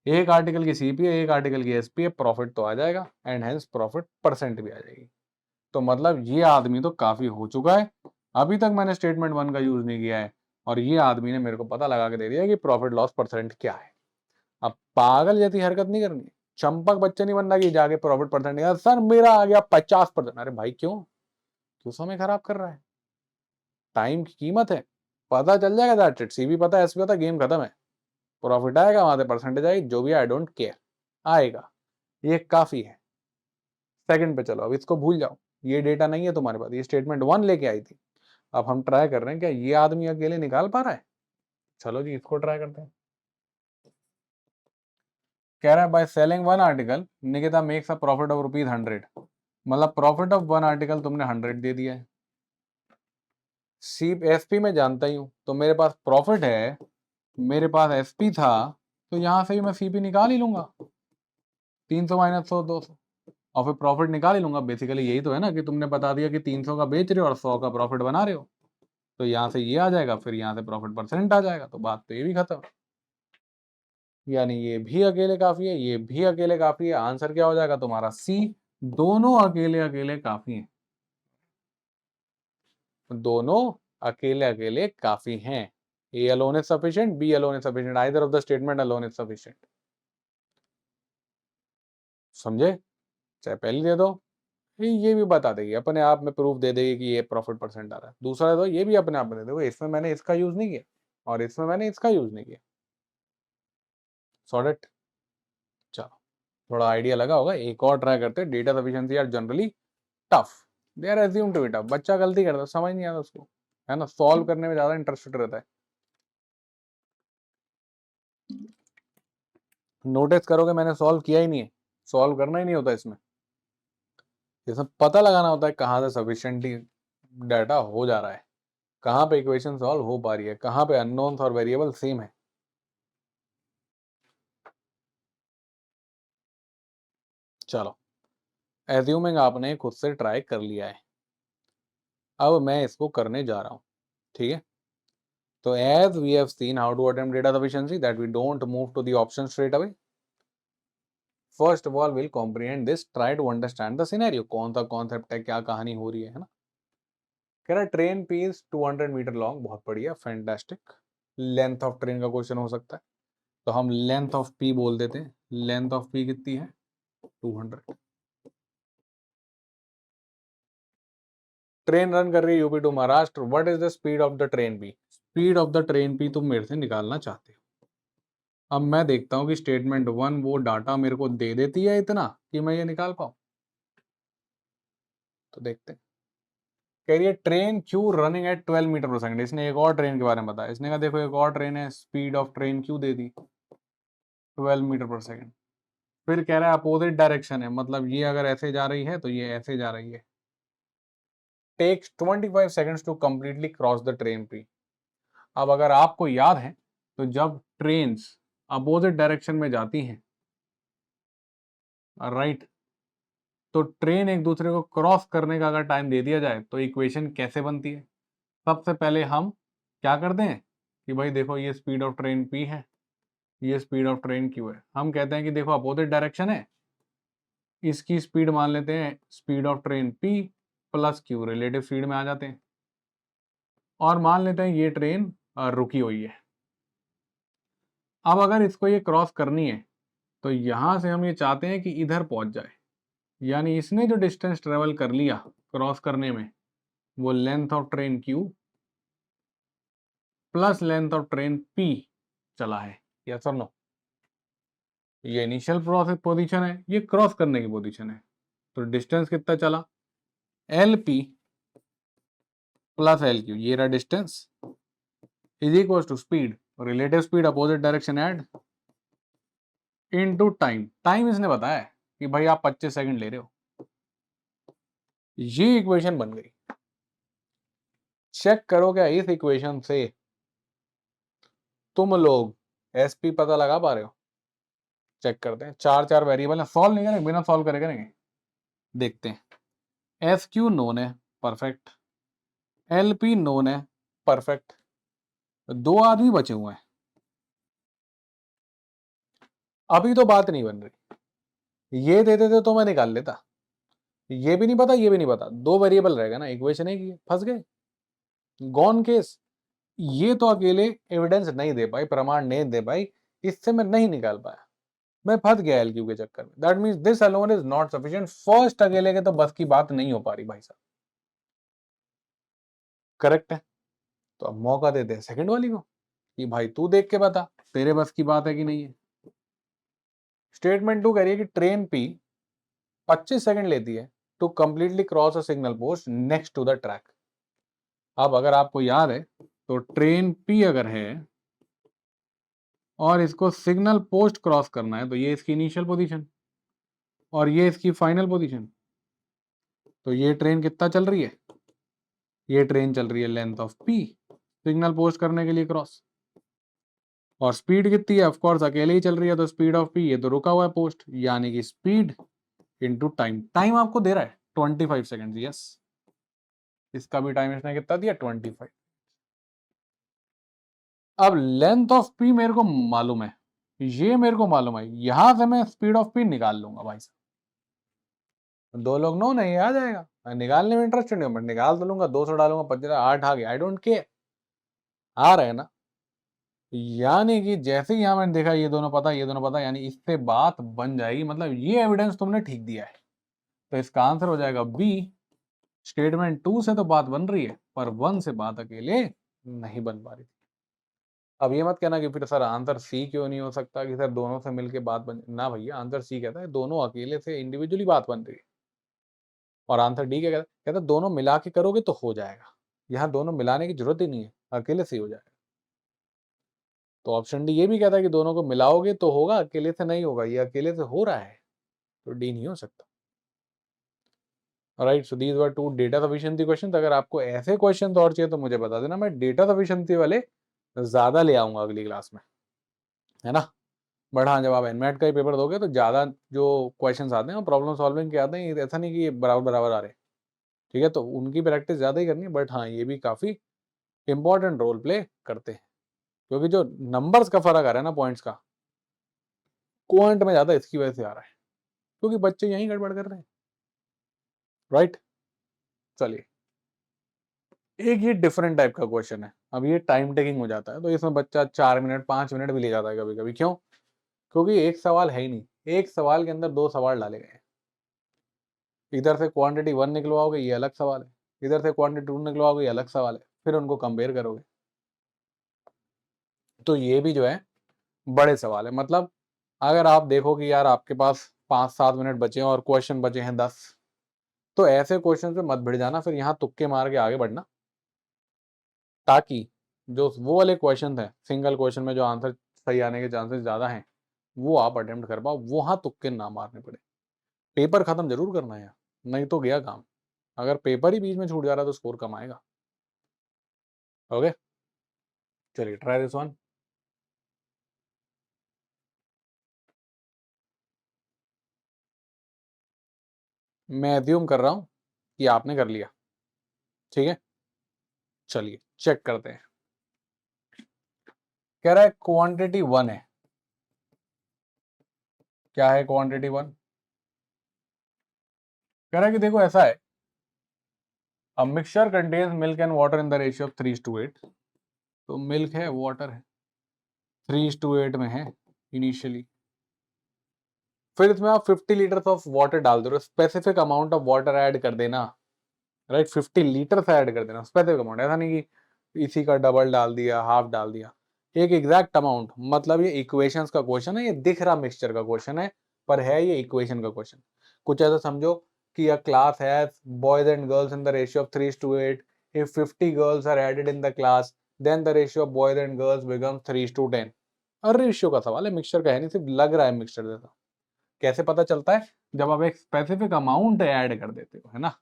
एक आर्टिकल की सीपी है, एक आर्टिकल की एसपी है, प्रॉफिट तो आ जाएगा एंड हेंस प्रॉफिट परसेंट भी आ जाएगी। तो मतलब ये आदमी तो काफी हो चुका है, अभी तक मैंने स्टेटमेंट 1 का यूज नहीं किया है और ये आदमी ने मेरे को पता लगा के दे दिया कि प्रॉफिट लॉस परसेंट क्या है। अब पागल जैसी हरकत नहीं करनी, चंपक बच्चे नहीं बनना कि जाके प्रॉफिट परसेंट निकाल, सर मेरा आ गया 50%। अरे भाई क्यों क्यों समय खराब कर रहा है? टाइम की कीमत है, पता चल जाएगा दैट इट। सीवी पता है, एसपी पता है, गेम खत्म है। प्रॉफिट आएगा, वहां से परसेंटेज आएगी, जो भी आई डोंट केयर, आएगा। ये काफी है। सेकंड पे चलो, अब इसको भूल जाओ, ये डेटा नहीं है तुम्हारे पास, ये स्टेटमेंट 1 लेके आई थी। अब हम ट्राई कर रहे हैं क्या ये आदमी अकेले निकाल पा रहा है। चलो जी इसको ट्राई करते हैं। कह रहा है by selling one article Nikita makes a profit of ₹100। मतलब प्रॉफिट ऑफ वन आर्टिकल तुमने 100 दे दिया है। सी एसपी में जानता ही हूं, तो मेरे पास प्रॉफिट है, मेरे पास एसपी था, तो यहां से ही मैं सीपी निकाल ही लूंगा, 300 माइनस 100 200, और फिर प्रॉफिट निकाल ही लूंगा। बेसिकली यही तो है ना कि तुमने बता दिया कि 300 का बेच रहे हो और 100 का प्रॉफिट बना रहे हो, तो यहाँ से ये आ जाएगा, फिर यहाँ से प्रॉफिट परसेंट आ जाएगा, तो बात तो ये भी खत्म। यानी ये भी अकेले काफी है, ये भी अकेले काफी है। आंसर क्या हो जाएगा तुम्हारा? सी, दोनों अकेले अकेले काफी हैं। दोनों अकेले अकेले काफी हैं। A alone is sufficient, B alone is sufficient, either of the statement alone is sufficient. समझे? चाहे पहले दे दो, ये भी बता देगी अपने आप में, प्रूफ दे देगी कि ये प्रॉफिट परसेंट आ रहा है। दूसरा तो ये भी अपने आप में दे देगा, इसमें मैंने इसका यूज नहीं किया और इसमें मैंने इसका यूज नहीं किया। Sort it. चलो थोड़ा आइडिया लगा होगा, एक और ट्राई करते हैं। Data sufficiency are generally tough, they are assume to be tough. बच्चा गलती करता है, समझ नहीं आता उसको, है ना, सॉल्व करने में ज्यादा इंटरेस्टेड रहता है। नोटिस करोगे मैंने सॉल्व किया ही नहीं है, सॉल्व करना ही नहीं होता इसमें। ये सब पता लगाना होता है कहाँ से सफिशिएंटली डाटा हो जा रहा है, कहाँ पे इक्वेशन सॉल्व हो पा रही है, कहाँ पे अननोन्स और वेरिएबल सेम है। चलो एज्यूमिंग आपने खुद से ट्राई कर लिया है, अब मैं इसको करने जा रहा हूं, ठीक है। तो as we have seen how to attempt data sufficiency that we don't move to the option straight away, first of all will comprehend this, try to understand the scenario. कौन सा कॉन्सेप्ट है, क्या कहानी हो रही है ना। कह रहा train P is 200 meter long, बहुत बढ़िया, फैंटास्टिक। लेंथ ऑफ ट्रेन का क्वेश्चन हो सकता है, तो हम लेंथ ऑफ पी बोल देते हैं। लेंथ ऑफ पी कितनी है? 200। ट्रेन रन कर रही है UP to Maharashtra, what is the speed of the train P? Speed of the train P तुम मेरे से निकालना चाहते हो। अब मैं देखता हूं कि स्टेटमेंट 1 वो डाटा मेरे को दे देती है इतना कि मैं ये निकाल पाऊं। तो देखते हैं। कह रही है train Q running at 12 meter per second. इसने एक और ट्रेन के बारे में बताया, इसने कहा देखो एक और ट्रेन है, स्पीड ऑफ ट्रेन क्यू दे दी 12 मीटर पर सेकंड। फिर कह रहा है अपोजिट डायरेक्शन है, मतलब ये अगर ऐसे जा रही है तो ये ऐसे जा रही है। Takes 25 seconds to completely cross the train P. अब अगर आपको याद है तो जब ट्रेन्स अपोजिट डायरेक्शन में जाती हैं, राइट, तो ट्रेन एक दूसरे को क्रॉस करने का अगर टाइम दे दिया जाए तो इक्वेशन कैसे बनती है? सबसे पहले हम क्या करते हैं कि भाई देखो ये स्पीड ऑफ ट्रेन पी है, ये स्पीड ऑफ ट्रेन क्यू है। हम कहते हैं कि देखो अपोजिट डायरेक्शन है, इसकी स्पीड मान लेते हैं speed of train P plus Q, relative speed में आ जाते हैं, और मान लेते हैं ये ट्रेन रुकी हुई है। अब अगर इसको ये क्रॉस करनी है तो यहां से हम ये चाहते हैं कि इधर पहुंच जाए, यानी इसने जो डिस्टेंस ट्रेवल कर लिया क्रॉस करने में, वो length of train Q plus length of train P चला है। यस और नो? ये इनिशियल पोजीशन है, ये क्रॉस करने की पोजीशन है, तो डिस्टेंस कितना चला? L P plus L Q, ये रहा distance, is equal to speed, relative speed opposite direction add into time. Time इसने बताया है कि भाई आप 25 सेकंड ले रहे हो। ये इक्वेशन बन गई। चेक करो क्या इस इक्वेशन से तुम लोग एसपी पता लगा पा रहे हो? चेक करते हैं। चार चार वेरिएबल है, सॉल्व नहीं करेंगे, बिना सॉल्व करे करेंगे। देखते हैं। एस क्यू नोन है, परफेक्ट। LP नोन है, परफेक्ट। 2 आदमी बचे हुए हैं, अभी तो बात नहीं बन रही। ये दे देते तो मैं निकाल लेता, ये भी नहीं पता, ये भी नहीं पता, 2 वेरिएबल रहेगा ना, इक्वेशन एक ही है, फंस गए, गॉन केस। ये तो अकेले एविडेंस नहीं दे पाई, प्रमाण नहीं दे पाई, इससे मैं नहीं निकाल पाया, मैं फंस गया एलक्यू के चक्कर में। That means this alone is not sufficient. First अकेले के तो बस की बात नहीं हो पा रही भाई साहब, करेक्ट है। तो अब मौका देते हैं सेकंड वाली को कि भाई तू देख के बता तेरे बस की बात है कि नहीं है। स्टेटमेंट 2 कह रही है कि ट्रेन पी 25 सेकंड लेती है to completely cross a signal post next to the track. अब अगर आपको याद है तो ट्रेन पी अगर है और इसको सिग्नल पोस्ट क्रॉस करना है, तो ये इसकी इनिशियल पोजीशन और ये इसकी फाइनल पोजीशन। तो ये ट्रेन कितना चल रही है, ये ट्रेन चल रही है length of P signal post करने के लिए क्रॉस, और स्पीड कितनी है, ऑफ कोर्स अकेले ही चल रही है तो स्पीड ऑफ पी, ये तो रुका हुआ है पोस्ट, यानी कि स्पीड इनटू टाइम। टाइम आपको दे रहा है 25 सेकंड, यस, इसका भी टाइम इसने कितना दिया 25। अब लेंथ ऑफ पी मेरे को मालूम है, ये मेरे को मालूम है, यहां से मैं स्पीड ऑफ पी निकाल लूंगा भाई साहब। 2 लोग नो नहीं आ जाएगा, मैं निकालने में इंटरेस्टेड नहीं हूं, मैं निकाल तो लूंगा, 200 डालूंगा 50, 8 आ गया, आई डोंट केयर, आ रहे हैं ना। यानी कि जैसे ही यहां मैंने देखा ये दोनों पता, ये दोनों पता, यानी इससे बात बन जाएगी, मतलब ये एविडेंस तुमने ठीक दिया है, तो इसका आंसर हो जाएगा बी। स्टेटमेंट 2 से तो बात बन रही है पर 1 से बात अकेले नहीं बन पा रही। अब ये मत कहना कि फिर सर आंसर सी क्यों नहीं हो सकता कि सर दोनों से मिलके बात बन, ना भैया, आंसर सी कहता है दोनों अकेले से इंडिविजुअली बात बन रही है, और आंसर डी क्या कहता है, कहता है दोनों मिला के करोगे तो हो जाएगा, यहाँ दोनों मिलाने की जरूरत ही नहीं है, अकेले से ही हो जाएगा। तो ऑप्शन डी ये भी कहता है कि दोनों को मिलाओगे तो होगा, अकेले से नहीं होगा, ये अकेले से हो रहा है, तो डी नहीं हो सकता। Right, so these were 2 data sufficiency questions. अगर आपको ऐसे क्वेश्चंस और चाहिए तो मुझे बता देना, मैं डेटा सफिशिएंसी वाले ज्यादा ले आऊंगा अगली क्लास में, है ना। बट हाँ, जब आप एनमेट का ही पेपर दोगे तो ज़्यादा जो क्वेश्चंस आते हैं वो प्रॉब्लम सॉल्विंग के आते हैं, ऐसा नहीं कि बराबर बराबर आ रहे, ठीक है, तो उनकी प्रैक्टिस ज़्यादा ही करनी है। बट हाँ, ये भी काफ़ी इंपॉर्टेंट रोल प्ले करते हैं, क्योंकि जो नंबर्स का फर्क आ रहा है ना, पॉइंट्स का क्वांट में ज़्यादा इसकी वजह से आ रहा है, क्योंकि बच्चे यहीं गड़बड़ कर रहे हैं। राइट, चलिए, एक ये डिफरेंट टाइप का क्वेश्चन है। अब ये टाइम टेकिंग हो जाता है, तो इसमें बच्चा 4 मिनट 5 मिनट भी ले जाता है कभी कभी। क्यों? क्योंकि एक सवाल है ही नहीं, एक सवाल के अंदर 2 सवाल डाले गए हैं। इधर से क्वांटिटी 1 निकलवाओगे, ये अलग सवाल है, इधर से क्वांटिटी 2 निकलवाओगे, ये अलग सवाल है, फिर उनको कंपेयर करोगे, तो ये भी जो है बड़े सवाल है। मतलब अगर आप देखो कि यार आपके पास 5-7 मिनट बचे हैं और क्वेश्चन बचे हैं 10, तो ऐसे क्वेश्चन पे मत भिड़ जाना, फिर यहाँ तुक्के मार के आगे बढ़ना, ताकि जो वो वाले क्वेश्चन है सिंगल क्वेश्चन में जो आंसर सही आने के चांसेस ज्यादा हैं, वो आप अटेम्प्ट कर पाओ, वहां तुक्के ना मारने पड़े। पेपर खत्म जरूर करना है, नहीं तो गया काम। अगर पेपर ही बीच में छूट जा रहा है तो स्कोर कम आएगा। ओके, चलिए, ट्राई दिस वन। मैं एज्यूम कर रहा हूं कि आपने कर लिया, ठीक है, चलिए चेक करते हैं। कह रहा है क्वांटिटी 1 है। क्या है क्वांटिटी 1? कह रहा है कि देखो ऐसा है, a mixture contains milk and water in the ratio of 3:8। तो मिल्क है, वाटर है, 3:8 में है इनिशियली। फिर इसमें आप 50 लीटर ऑफ वाटर डाल दो, specific amount of water add कर देना। राइट, 50 लीटर ऐड कर देना, स्पेसिफिक अमाउंट, ऐसा नहीं कि इसी का डबल डाल दिया, हाफ डाल दिया, एक एग्जैक्ट अमाउंट। मतलब ये इक्वेशंस का क्वेश्चन है, ये दिख रहा मिक्सचर का क्वेश्चन है, पर है ये इक्वेशन का क्वेश्चन। कुछ ऐसा समझो कि a class has boys and girls in the ratio of 3:8. If 50 girls are added in the class, then the ratio of boys and girls becomes 3:10. और रेशियो का सवाल है, मिक्सचर का है नहीं, सिर्फ लग रहा है मिक्सचर जैसा। कैसे पता चलता है? जब आप एक स्पेसिफिक अमाउंट ऐड कर देते हो, है ना।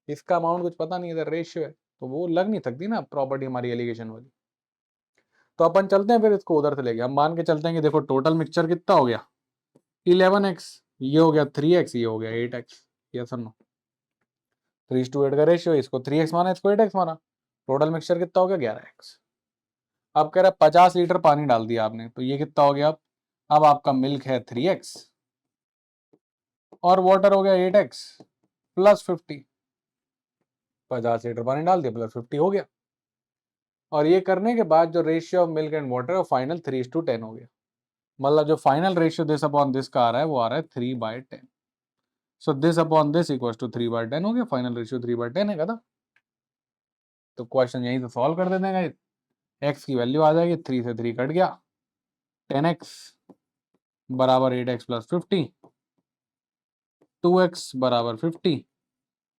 इसका अमाउंट कुछ पता नहीं, इधर रेशियो है, तो वो लग नहीं सकती ना प्रॉपर्टी हमारी एलिगेशन वाली। तो अपन चलते हैं फिर इसको उधर से लेके, हम मान के चलते हैं कि देखो टोटल मिक्सचर कितना हो गया 11x, ये हो गया 3x, ये हो गया 8x। यस और नो? 3:8 का रेशियो, इसको 3x माना, इसको 8x माना, टोटल मिक्सचर कितना हो गया 11x। अब कह रहा है 50 लीटर पानी डाल दिया आपने, तो ये कितना हो गया? अब आपका मिल्क है 3x और वाटर हो गया 8x प्लस 50। 50 लीटर पानी डाल दिया प्लस 50 हो गया। और ये करने के बाद जो ratio of milk and water final 3:10 हो गया। मतलब जो final ratio this upon this का आ रहा है वो आ रहा है 3/10। So this upon this equals to 3/10 हो गया। फाइनल रेशियो 3/10 है కదా। तो क्वेश्चन यहीं से सॉल्व कर देते हैं। एक्स की वैल्यू आ जाएगी, 3 से 3 कट गया, 10x बराबर 8x प्लस 50, 2x बराबर 50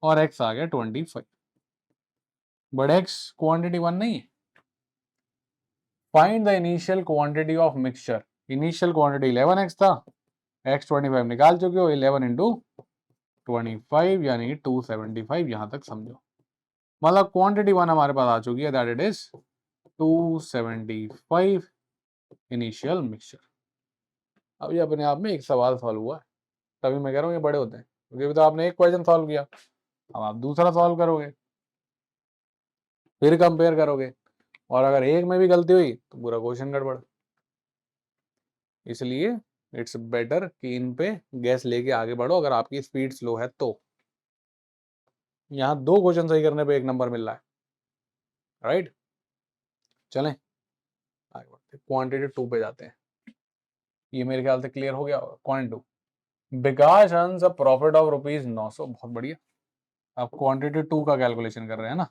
और x आ गया 25। बट x क्वांटिटी 1 नहीं है। Find the initial quantity of mixture. Initial quantity 11x था, x 25 निकाल चुके हो, 11 इंटू 25 यानी 275। यहां तक समझो। मतलब क्वांटिटी 1 हमारे पास आ चुकी है, that it is 275 initial mixture. अब ये अपने आप में एक सवाल सॉल्व हुआ है, तभी मैं कह रहा हूँ ये बड़े होते हैं, क्योंकि अभी तो आपने एक क्वेश्चन सॉल्व किया, अब आप दूसरा सॉल्व करोगे, फिर कंपेयर करोगे, और अगर एक में भी गलती हुई तो पूरा क्वेश्चन गड़बड़। इसलिए इट्स बेटर कि इन पे गैस लेके आगे बढ़ो अगर आपकी स्पीड स्लो है तो। यहाँ 2 क्वेश्चन सही करने पे 1 नंबर मिल रहा है, राइट। चलें आगे बढ़ते, क्वांटिटी 2 पे जाते हैं। ये मेरे ख्याल से क्लियर हो गया होगा। Quantity 2, Vikas earns a profit of ₹900। बहुत बढ़िया। आप क्वांटिटी 2 का कैलकुलेशन कर रहे हैं ना,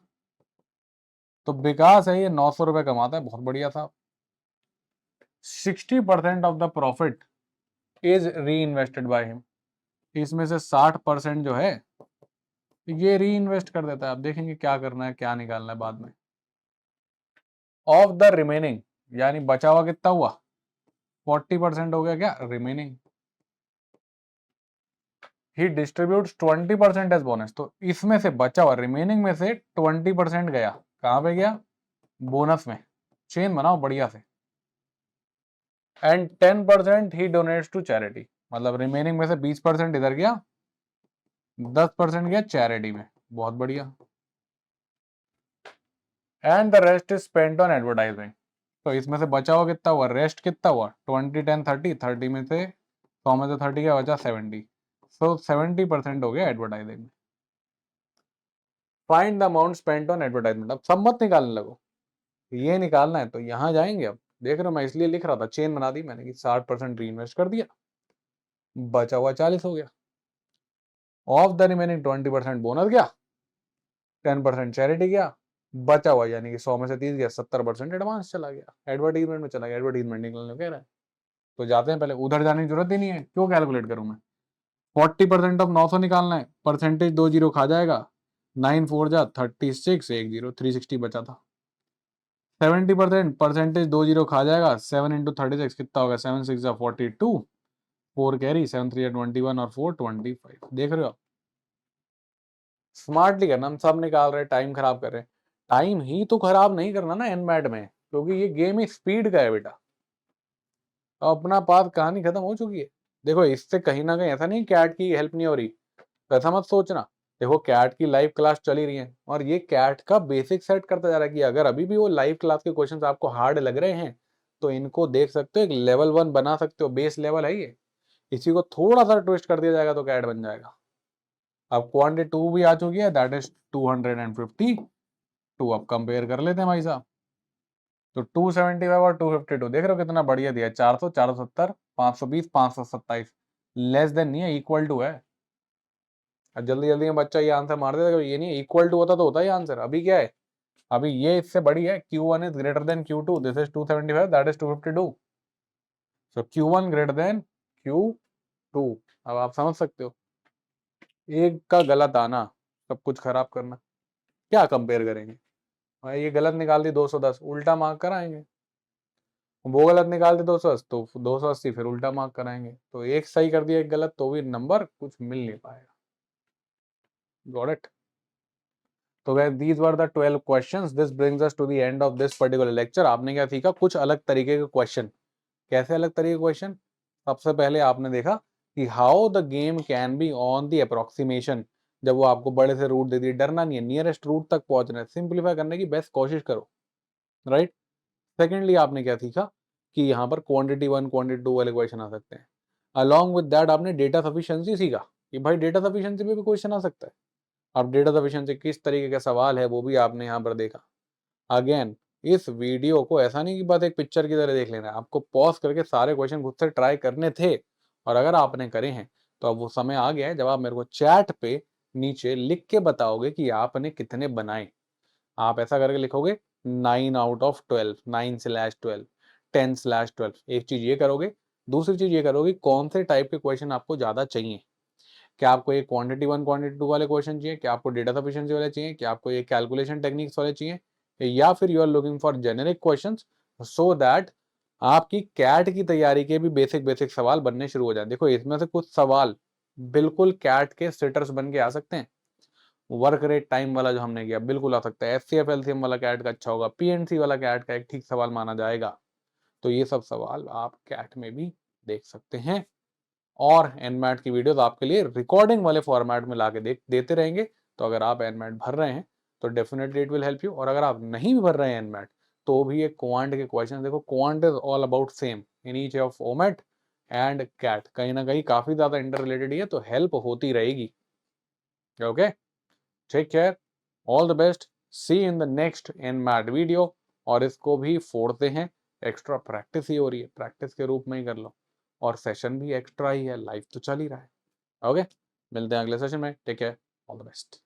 तो विकास है ये 900 रुपए कमाता है, बहुत बढ़िया था। 60% ऑफ द प्रॉफिट इज री इन्वेस्टेड बाय हिम। इसमें से 60% जो है ये री इन्वेस्ट कर देता है। आप देखेंगे क्या करना है, क्या निकालना है बाद में। ऑफ द रिमेनिंग यानी बचा हुआ कितना हुआ, 40% हो गया क्या रिमेनिंग। ही डिस्ट्रीब्यूट्स 20% एज बोनस। तो इसमें से बचा हुआ रिमेनिंग में से 20% गया कहां पे गया, बोनस में। चेन बनाओ बढ़िया से। एंड 10% ही डोनेट्स टू चैरिटी। मतलब रिमेनिंग में से 20% इधर गया, 10% गया चैरिटी में। बहुत बढ़िया। And the rest is spent on advertising. तो इसमें से बचा हुआ कितना हुआ, रेस्ट कितना हुआ, 20 10 30, 30 में से 100 में से 30 क्या बचा 70। सो 70% हो गया एडवर्टाइजिंग में। Find the amount spent on advertisement. अब सब मत निकालने लगो, ये निकालना है तो यहां जाएंगे। अब देख रहे हो मैं इसलिए लिख रहा था, चेन बना दी मैंने कि 60% री इन्वेस्ट कर दिया, बचा हुआ 40 हो गया। ऑफ द रिमेनिंग 20% बोनस गया, 10% चैरिटी गया, बचा हुआ यानी कि 100 में से 30 गया, 70% एडवांस चला गया, एडवर्टीजमेंट में चला गया। एडवर्टीजमेंट निकलने कह रहा है, तो जाते हैं पहले, उधर जाने की जरूरत ही नहीं है, क्यों कैलकुलेट करूं मैं। 40% ऑफ 900 निकालना है, परसेंटेज 2 जीरो खा जाएगा, 9 4 जा 36, 1 जीरो 360 बचा था। 70% परसेंटेज 2 जीरो खा जाएगा, 7 इंटू 36 कितना होगा, 7 6 जा 42, 4 कैरी, 7 3 21 और 4 25। देख रहे हो, स्मार्टली करना। हम सब निकाल रहे हैं, टाइम खराब कर रहे हैं। टाइम ही तो खराब नहीं करना ना एनमैट में, क्योंकि ये गेम ही स्पीड का है बेटा। अपना पास कहानी खत्म हो चुकी है। देखो इससे कहीं ना कहीं ऐसा नहीं कैट की हेल्प नहीं हो रही, ऐसा मत सोचना। देखो कैट की लाइव क्लास चली रही है और ये कैट का बेसिक सेट करता जा रहा है कि अगर अभी भी वो लाइव क्लास के क्वेश्चंस आपको हार्ड लग रहे हैं तो इनको देख सकते हो, एक लेवल 1 बना सकते हो, बेस लेवल है ये। इसी को थोड़ा सा ट्विस्ट कर दिया जाएगा तो कैट बन जाएगा। अब क्वांटिटी 2 भी आ चुकी है, दैट इज 252। अब कंपेयर कर लेते हैं भाई साहब। तो 275 और 252 देख रहे हो कितना बढ़िया दिया, 400 470 520 527। लेस देन नहीं है, इक्वल टू है। अब जल्दी जल्दी में बच्चा ये आंसर मार देगा, ये नहीं इक्वल टू होता तो होता ही आंसर। अभी क्या है, अभी ये इससे बड़ी है, Q1 is greater than Q2, this is 275 that is 252। So Q1 greater than Q2। अब आप समझ सकते हो, एक का गलत आना सब कुछ खराब करना। क्या कंपेयर करेंगे भाई, ये गलत निकाल दी 210, उल्टा मार्क कराएंगे। वो गलत निकाल दी 280 तो 280 फिर उल्टा मार्क कराएंगे। तो एक सही कर दिया एक गलत तो भी नंबर कुछ मिल नहीं पाएगा। Got it. तो guys these were the 12 questions. This brings us to the end of this particular lecture. आपने क्या सीखा, कुछ अलग तरीके के क्वेश्चन। कैसे अलग तरीके के क्वेश्चन, सबसे पहले आपने देखा कि how the game can be on the approximation जब वो आपको बड़े से रूट दे दिए, डरना नहीं है, नियरेस्ट रूट तक पहुंचना है, सिंप्लीफाई करने की बेस्ट कोशिश करो, राइट। सेकेंडली आपने क्या सीखा कि यहाँ पर क्वांटिटी 1 क्वांटिटी 2 वाले क्वेश्चन आ सकते हैं। अलॉन्ग विद दैट आपने डेटा सफिशिएंसी सीखा कि भाई डेटा सफिशिएंसी में भी क्वेश्चन आ सकता है। अब डेटा सफिशिएंसी किस तरीके का सवाल है वो भी आपने यहाँ पर देखा। अगेन इस वीडियो को ऐसा नहीं कि बस एक पिक्चर की तरह देख लेना है, आपको पॉज करके सारे क्वेश्चन खुद से ट्राई करने थे, और अगर आपने करे हैं तो अब वो समय आ गया है जब आप मेरे को चैट पे नीचे लिख के बताओगे कि आपने कितने बनाए। आप ऐसा करके लिखोगे 9/12, 9/12, 10/12। एक चीज ये करोगे, दूसरी चीज ये करोगे कौन से टाइप के क्वेश्चन आपको ज्यादा चाहिए। क्या आपको ये क्वांटिटी 1 क्वांटिटी 2 वाले क्वेश्चन चाहिए, क्या आपको डेटा सफिशिएंसी वाले चाहिए, क्या आपको ये कैलकुलेशन टेक्निक्स वाले चाहिए, या फिर you are looking for generic questions, so that आपकी कैट की तैयारी के भी बेसिक बेसिक सवाल बनने शुरू हो जाए। देखो इसमें से कुछ सवाल बिल्कुल कैट के सिटर्स बन के आ सकते हैं। वर्क रेट टाइम वाला जो हमने किया बिल्कुल आ सकता है, एचसीएफ एलसीएम वाला कैट का अच्छा होगा, पीएनसी वाला कैट का एक ठीक सवाल माना जाएगा। तो ये सब सवाल आप कैट में भी देख सकते हैं, और एनमैट की वीडियोस आपके लिए रिकॉर्डिंग वाले फॉर्मेट में लाके देते रहेंगे। तो अगर आप एनमैट भर रहे हैं तो definitely it will help you, और अगर आप नहीं भी भर रहे हैं एनमैट तो भी ये क्वांट के क्वेश्चन देखो, quant is all about same in each of OMET and CAT, कहीं ना कहीं काफी ज्यादा इंटर रिलेटेड है, तो हेल्प होती रहेगी। Okay, take care, all the best, see in the next NMAT video. और इसको भी फोड़ते हैं, एक्स्ट्रा प्रैक्टिस ही हो रही है, प्रैक्टिस के रूप में ही कर लो, और सेशन भी एक्स्ट्रा ही है, लाइफ तो चल ही रहा है। ओके, मिलते हैं अगले सेशन में, take care, all the best.